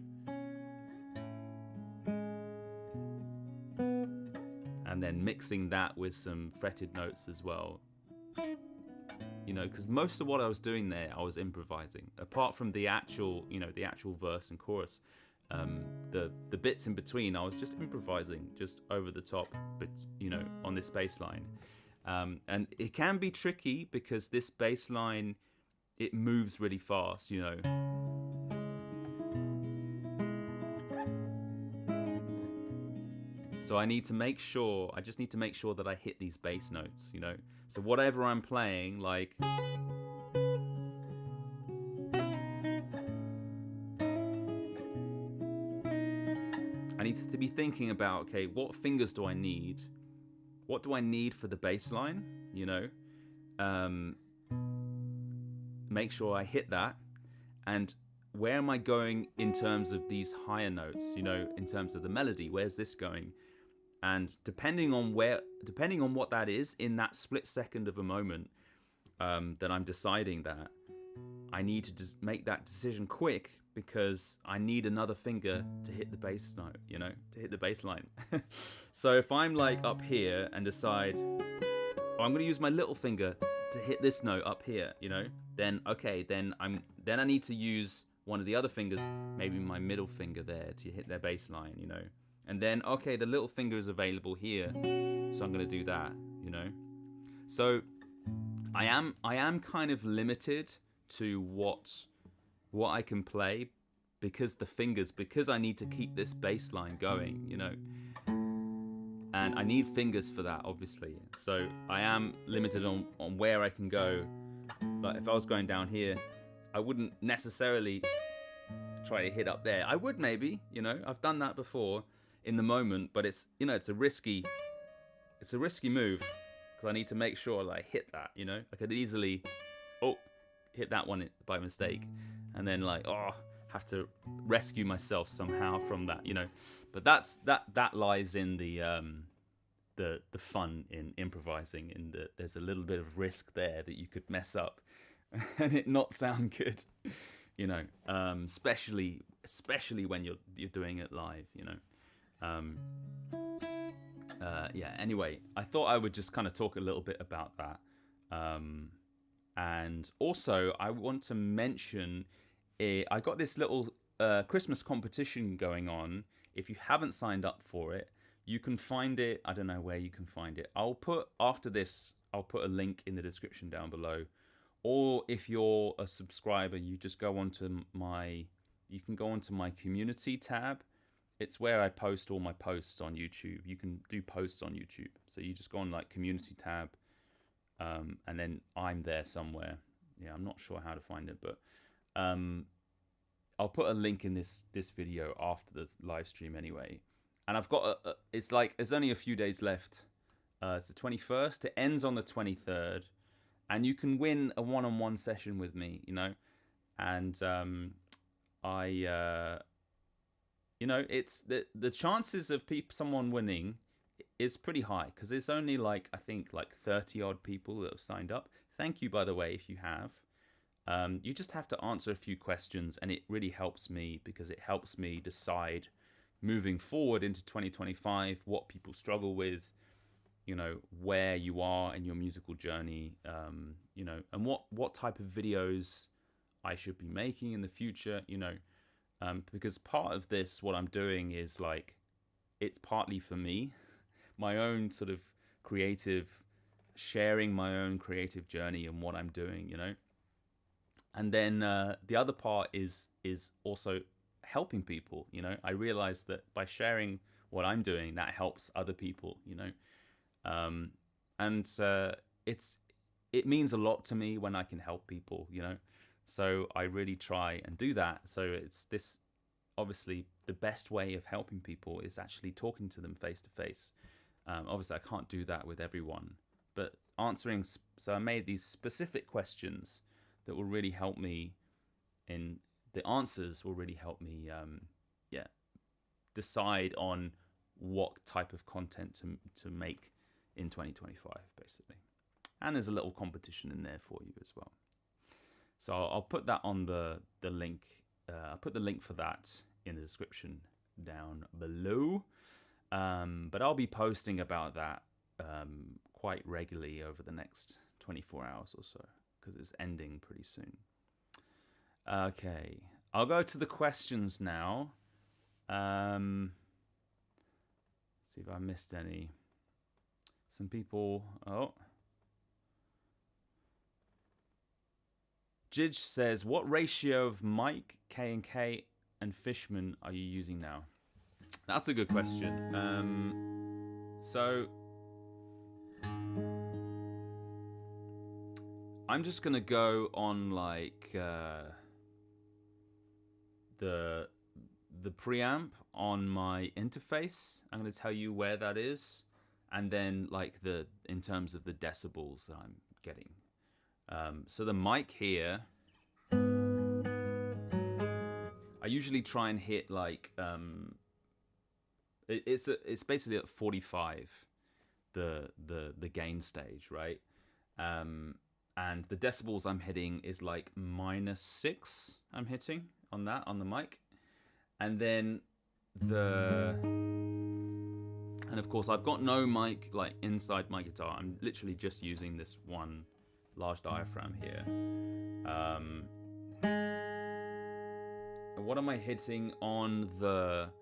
And then mixing that with some fretted notes as well. You know, because most of what I was doing there, I was improvising. Apart from the actual, you know, the actual verse and chorus, the bits in between, I was just improvising, just over the top, but you know, on this bass line. And it can be tricky because this bass line, it moves really fast, you know. So I just need to make sure that I hit these bass notes, you know. So whatever I'm playing, like, I need to be thinking about, okay, what fingers do I need? What do I need for the bass line, you know? Make sure I hit that. And where am I going in terms of these higher notes, you know, in terms of the melody? Where's this going? And depending on what that is in that split second of a moment, that I'm deciding that, I need to just make that decision quick because I need another finger to hit the bass note, you know, to hit the bass line. So if I'm like up here and decide, oh, I'm going to use my little finger to hit this note up here, you know, then okay, then I need to use one of the other fingers, maybe my middle finger there, to hit their bass line, you know. And then, okay, the little finger is available here, so I'm going to do that, you know. So I am kind of limited to what I can play because I need to keep this bass line going, you know. And I need fingers for that, obviously. So I am limited on where I can go. Like if I was going down here, I wouldn't necessarily try to hit up there. I would maybe, you know, I've done that before in the moment, but it's, you know, it's a risky move because I need to make sure that I hit that, you know. I could easily hit that one by mistake and then like have to rescue myself somehow from that, you know. But that lies in the fun in improvising, in that there's a little bit of risk there that you could mess up and it not sound good, you know, especially when you're doing it live, you know. Anyway, I thought I would just kind of talk a little bit about that. And also, I want to mention, I got this little Christmas competition going on. If you haven't signed up for it, you can find it. I don't know where you can find it. After this, I'll put a link in the description down below. Or if you're a subscriber, you just go onto my community tab. It's where I post all my posts on YouTube. You can do posts on YouTube. So you just go on like community tab, and then I'm there somewhere. Yeah, I'm not sure how to find it, but I'll put a link in this video after the live stream anyway. And I've got it's like there's only a few days left. It's the 21st. It ends on the 23rd, and you can win a one-on-one session with me. You know, and it's the chances of someone winning is pretty high because there's only like I think like 30 odd people that have signed up. Thank you, by the way, if you have. You just have to answer a few questions, and it really helps me because it helps me decide moving forward into 2025 what people struggle with, where you are in your musical journey, and what type of videos I should be making in the future, because part of this, what I'm doing is like, it's partly for me, my own sort of sharing my own creative journey and what I'm doing, And then the other part is also helping people, I realize that by sharing what I'm doing, that helps other people, and it means a lot to me when I can help people, So I really try and do that. So it's this, obviously, the best way of helping people is actually talking to them face to face. Obviously, I can't do that with everyone, but answering. So I made these specific questions that will really help me. The answers will really help me, decide on what type of content to make in 2025, basically. And there's a little competition in there for you as well. So I'll put that on the link. I'll put the link for that in the description down below. But I'll be posting about that quite regularly over the next 24 hours or so, because it's ending pretty soon. Okay, I'll go to the questions now. See if I missed any. Some people... Oh. Jidge says, what ratio of mic, K&K, and Fishman are you using now? That's a good question. So I'm just gonna go on like the preamp on my interface. I'm gonna tell you where that is, and then like in terms of the decibels that I'm getting. So the mic here, I usually try and hit like it's basically at 45, the gain stage, right? And the decibels I'm hitting is like -6. I'm hitting on the mic, and then and of course I've got no mic like inside my guitar. I'm literally just using this one large diaphragm here. What am I hitting on the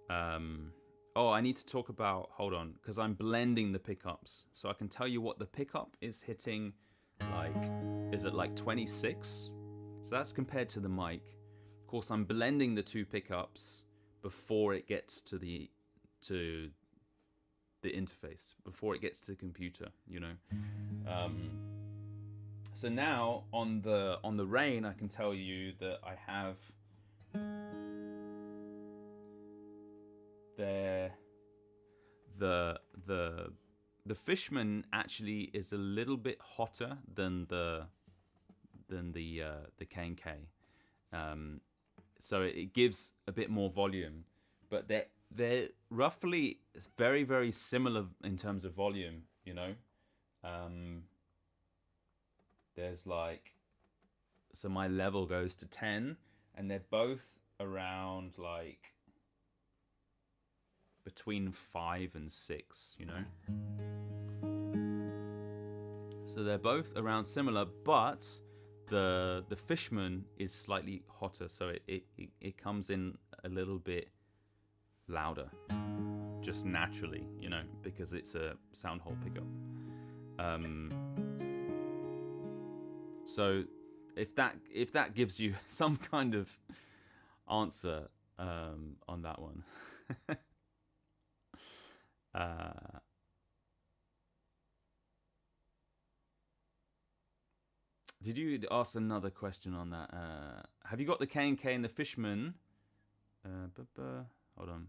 I need to talk about, hold on, because I'm blending the pickups, so I can tell you what the pickup is hitting. Like, is it like 26? So that's compared to the mic. Of course, I'm blending the two pickups before it gets to the interface, before it gets to the computer, So now on the Rain, I can tell you that I have the Fishman actually is a little bit hotter than the K&K, so it gives a bit more volume, but they're roughly very, very similar in terms of volume. There's like, so my level goes to 10, and they're both around like between 5 and 6, So they're both around similar, but the Fishman is slightly hotter, so it comes in a little bit louder, just naturally, because it's a sound hole pickup. So if that gives you some kind of answer on that one. Did you ask another question on that? Have you got the K&K and the Fishman? Hold on.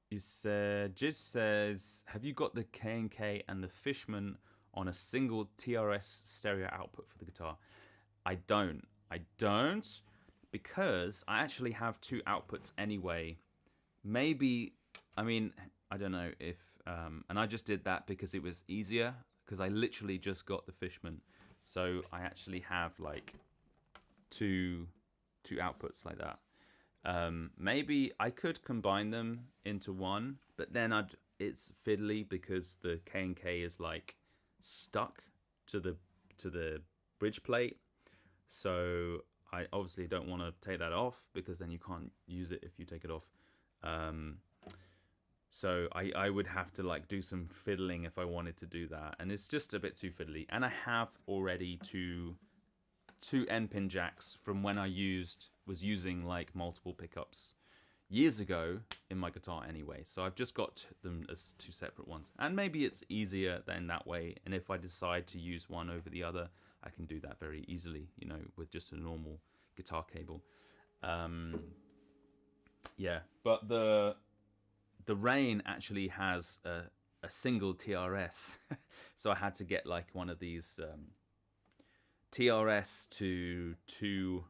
You said, Jiz says, have you got the K&K and the Fishman on a single TRS stereo output for the guitar. I don't, because I actually have 2 outputs anyway. Maybe, I mean, I don't know if, and I just did that because it was easier, because I literally just got the Fishman. So I actually have like two outputs like that. Maybe I could combine them into one, but then it's fiddly because the K&K is like stuck to the bridge plate. So I obviously don't want to take that off, because then you can't use it if you take it off. So I would have to like do some fiddling if I wanted to do that, and it's just a bit too fiddly. And I have already two N-pin jacks from when I was using like multiple pickups years ago in my guitar anyway. So I've just got them as 2 separate ones, and maybe it's easier than that way. And if I decide to use one over the other, I can do that very easily, you know, with just a normal guitar cable. Yeah, but the Rain actually has a single TRS, so I had to get like one of these TRS to 2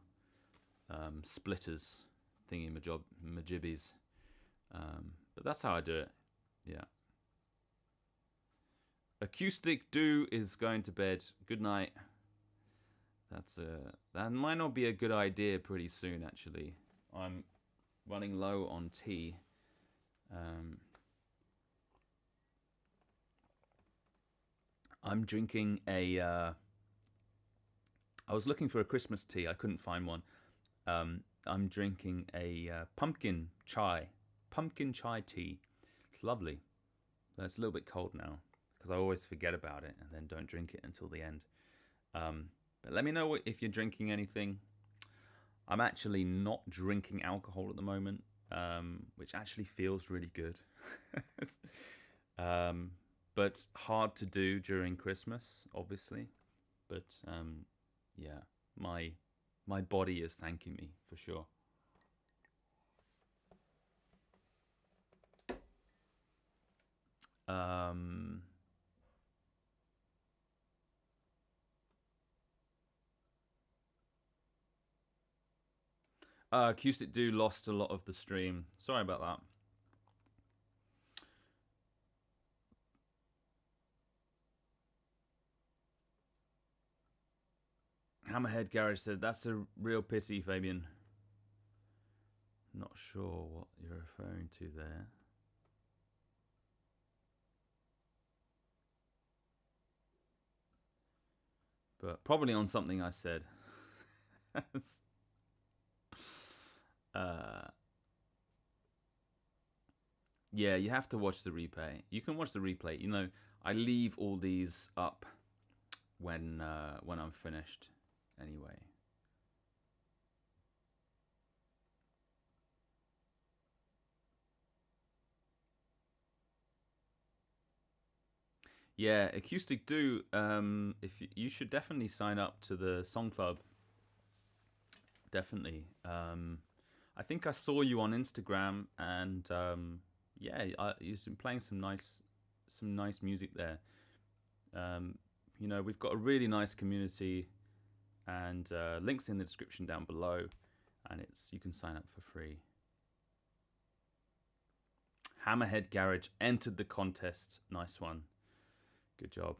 splitters thingy majibbies. But that's how I do it. Yeah. Acoustic Do is going to bed. Good night. That might not be a good idea pretty soon, actually. I'm running low on tea. I'm drinking I was looking for a Christmas tea. I couldn't find one. I'm drinking a pumpkin chai tea. It's lovely. It's a little bit cold now, because I always forget about it and then don't drink it until the end. But let me know if you're drinking anything. I'm actually not drinking alcohol at the moment, which actually feels really good. But hard to do during Christmas, obviously. But yeah, my body is thanking me for sure. Acoustic Do lost a lot of the stream. Sorry about that. Hammerhead Garage said, that's a real pity, Fabian. Not sure what you're referring to there. But probably on something I said. Yeah, you have to watch the replay. You can watch the replay. You know, I leave all these up when I'm finished anyway. Yeah, Acoustic Do. If you should definitely sign up to the Song Club. Definitely. I think I saw you on Instagram, and yeah, you've been playing some nice music there. You know, we've got a really nice community, and links in the description down below, and you can sign up for free. Hammerhead Garage entered the contest. Nice one. Good job.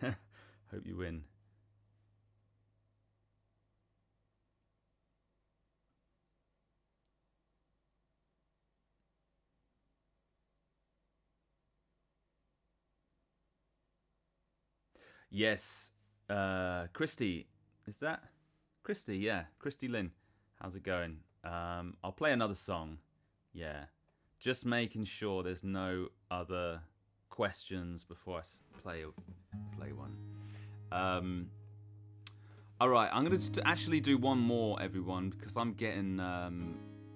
Hope you win. Yes, Christy, is that Christy? Yeah, Christy Lynn. How's it going? I'll play another song. Yeah, just making sure there's no other questions before I play one. All right, I'm gonna actually do one more, everyone, because I'm getting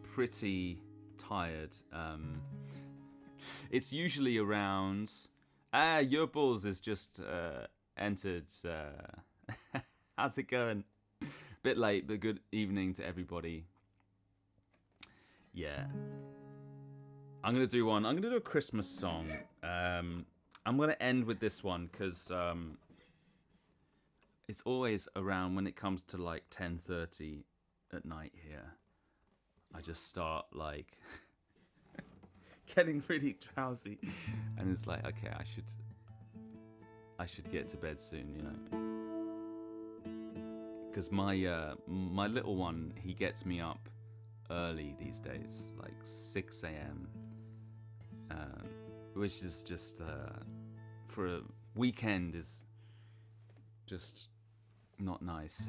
pretty tired. It's usually around. Your balls is just entered. How's it going? Bit late, but good evening to everybody. Yeah. I'm going to do a Christmas song. I'm going to end with this one because it's always around when it comes to like 10:30 at night here. I just start like getting really drowsy, and it's like, okay, I should get to bed soon, you know. Because my little one, he gets me up early these days, like 6 a.m. Which is just for a weekend is just not nice.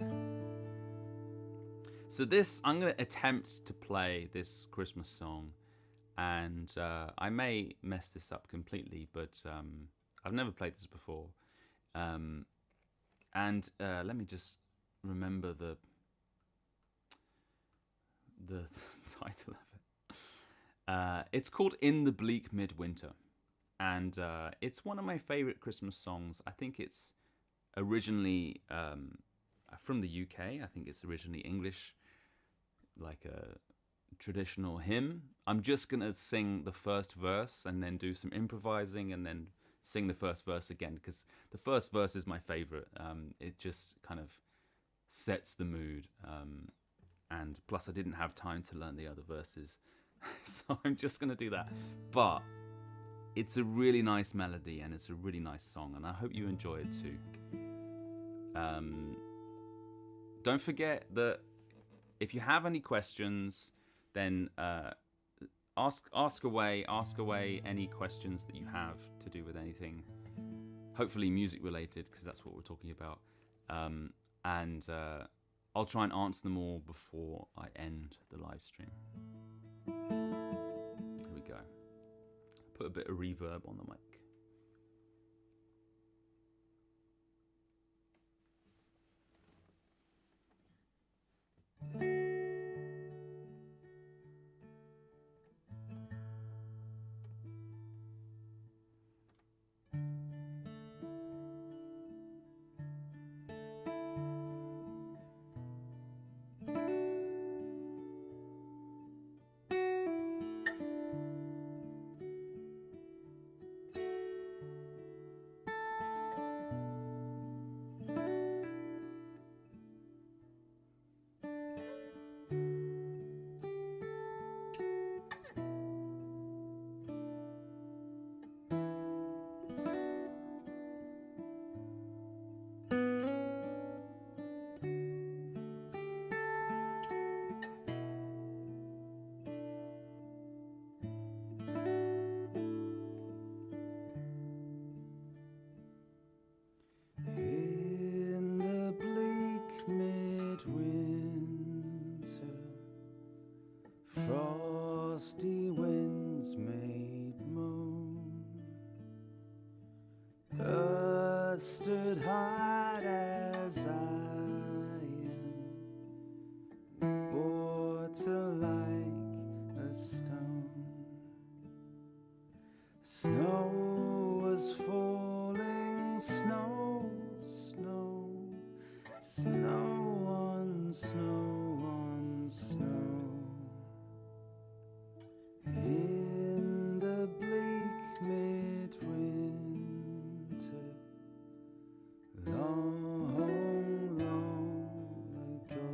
So this, I'm going to attempt to play this Christmas song, and I may mess this up completely, but I've never played this before. And let me just remember the title of it. It's called "In the Bleak Midwinter," and it's one of my favorite Christmas songs. I think it's originally from the UK. I think it's originally English, like a traditional hymn. I'm just gonna sing the first verse and then do some improvising and then sing the first verse again, because the first verse is my favorite. It just kind of sets the mood, and plus I didn't have time to learn the other verses, so I'm just gonna do that. But it's a really nice melody and it's a really nice song, and I hope you enjoy it too. Don't forget that if you have any questions, then ask away any questions that you have to do with anything, hopefully music related, because that's what we're talking about. And I'll try and answer them all before I end the live stream. Here we go. Put a bit of reverb on the mic. In the bleak midwinter, frosty winds made moan. Earth stood hard as iron, water like a stone. Snow was falling, snow, snow on snow on snow. In the bleak midwinter, long, long ago.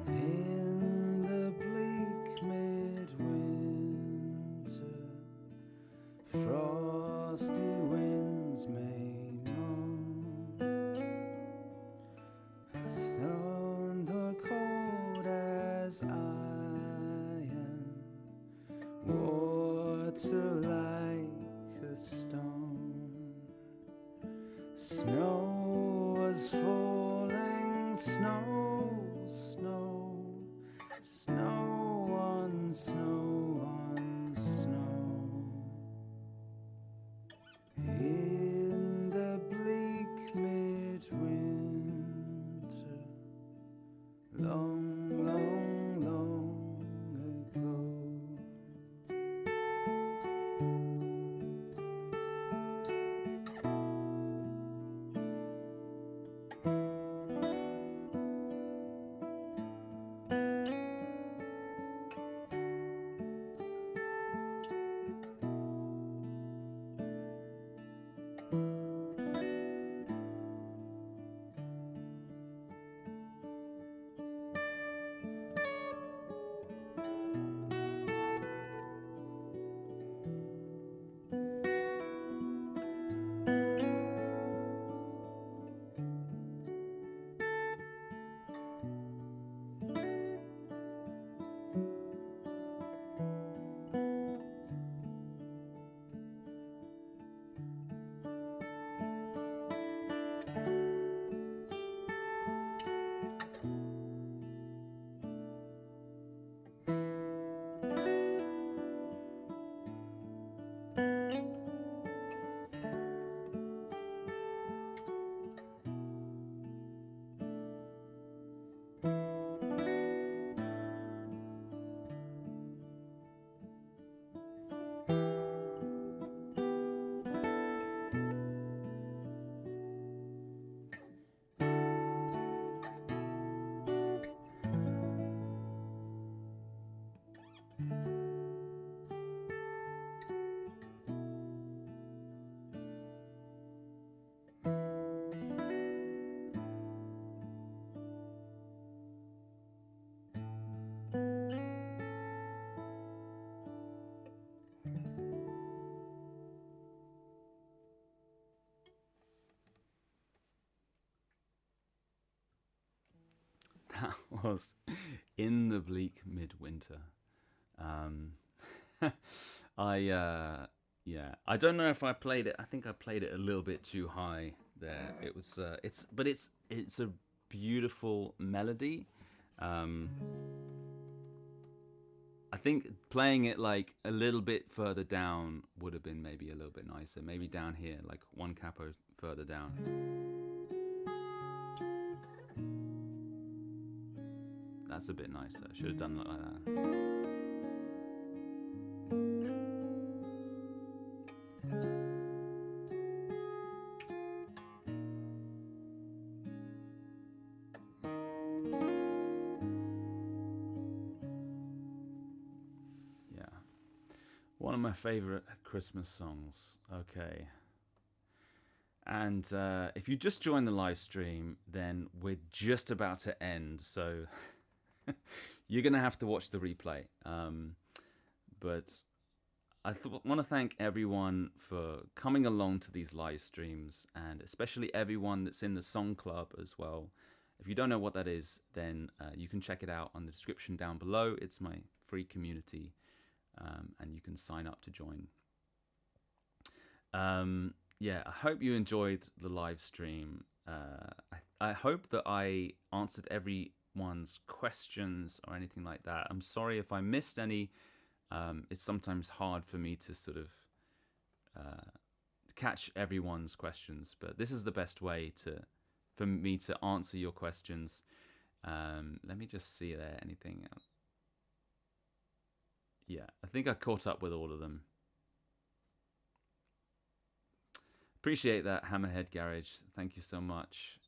In the bleak midwinter, frosty winds may moan. Thunder cold water like a stone. Snow was falling, snow, snow, snow on snow on snow. In the bleak midwinter, long, long, long ago. That was In the Bleak Midwinter. I don't know if I played it. I think I played it a little bit too high there. It was it's a beautiful melody. I think playing it like a little bit further down would have been maybe a little bit nicer. Maybe down here, like one capo further down. That's a bit nicer. Should have done it like that. Yeah. One of my favorite Christmas songs. Okay. And if you just joined the live stream, then we're just about to end. So you're going to have to watch the replay. But I want to thank everyone for coming along to these live streams, and especially everyone that's in the Song Club as well. If you don't know what that is, then you can check it out on the description down below. It's my free community, and you can sign up to join. Yeah, I hope you enjoyed the live stream. I hope that I answered everyone's questions or anything like that. I'm sorry if I missed any. It's sometimes hard for me to sort of catch everyone's questions, but this is the best way for me to answer your questions. Let me just see there anything. Yeah, I think I caught up with all of them. Appreciate that, Hammerhead Garage. Thank you so much.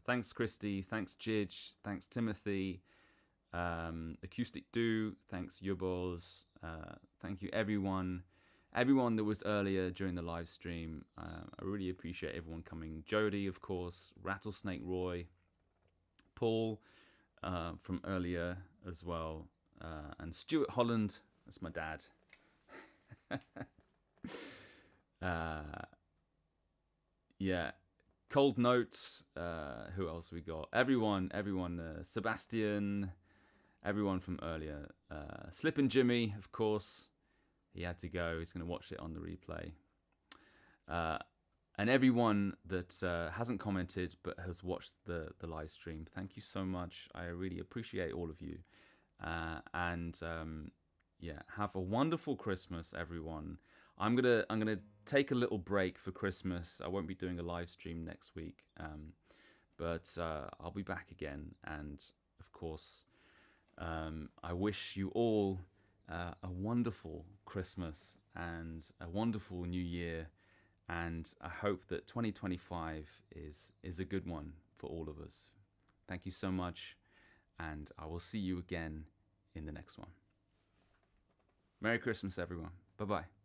Thanks, Christy. Thanks, Jidge. Thanks, Timothy. Acoustic Do. Thanks, Yubos. Thank you, everyone. Everyone that was earlier during the live stream. I really appreciate everyone coming. Jody, of course. Rattlesnake Roy. Paul from earlier as well. And Stuart Holland. That's my dad. Yeah, Cold Notes. Who else we got? Everyone. Sebastian. Everyone from earlier. Slip and Jimmy, of course. he had to go. He's going to watch it on the replay. And everyone that hasn't commented but has watched the live stream, thank you so much. I really appreciate all of you. Yeah, have a wonderful Christmas, everyone. I'm gonna take a little break for Christmas. I won't be doing a live stream next week, but I'll be back again. And of course, I wish you all a wonderful Christmas and a wonderful New Year. And I hope that 2025 is a good one for all of us. Thank you so much, and I will see you again in the next one. Merry Christmas, everyone. Bye-bye.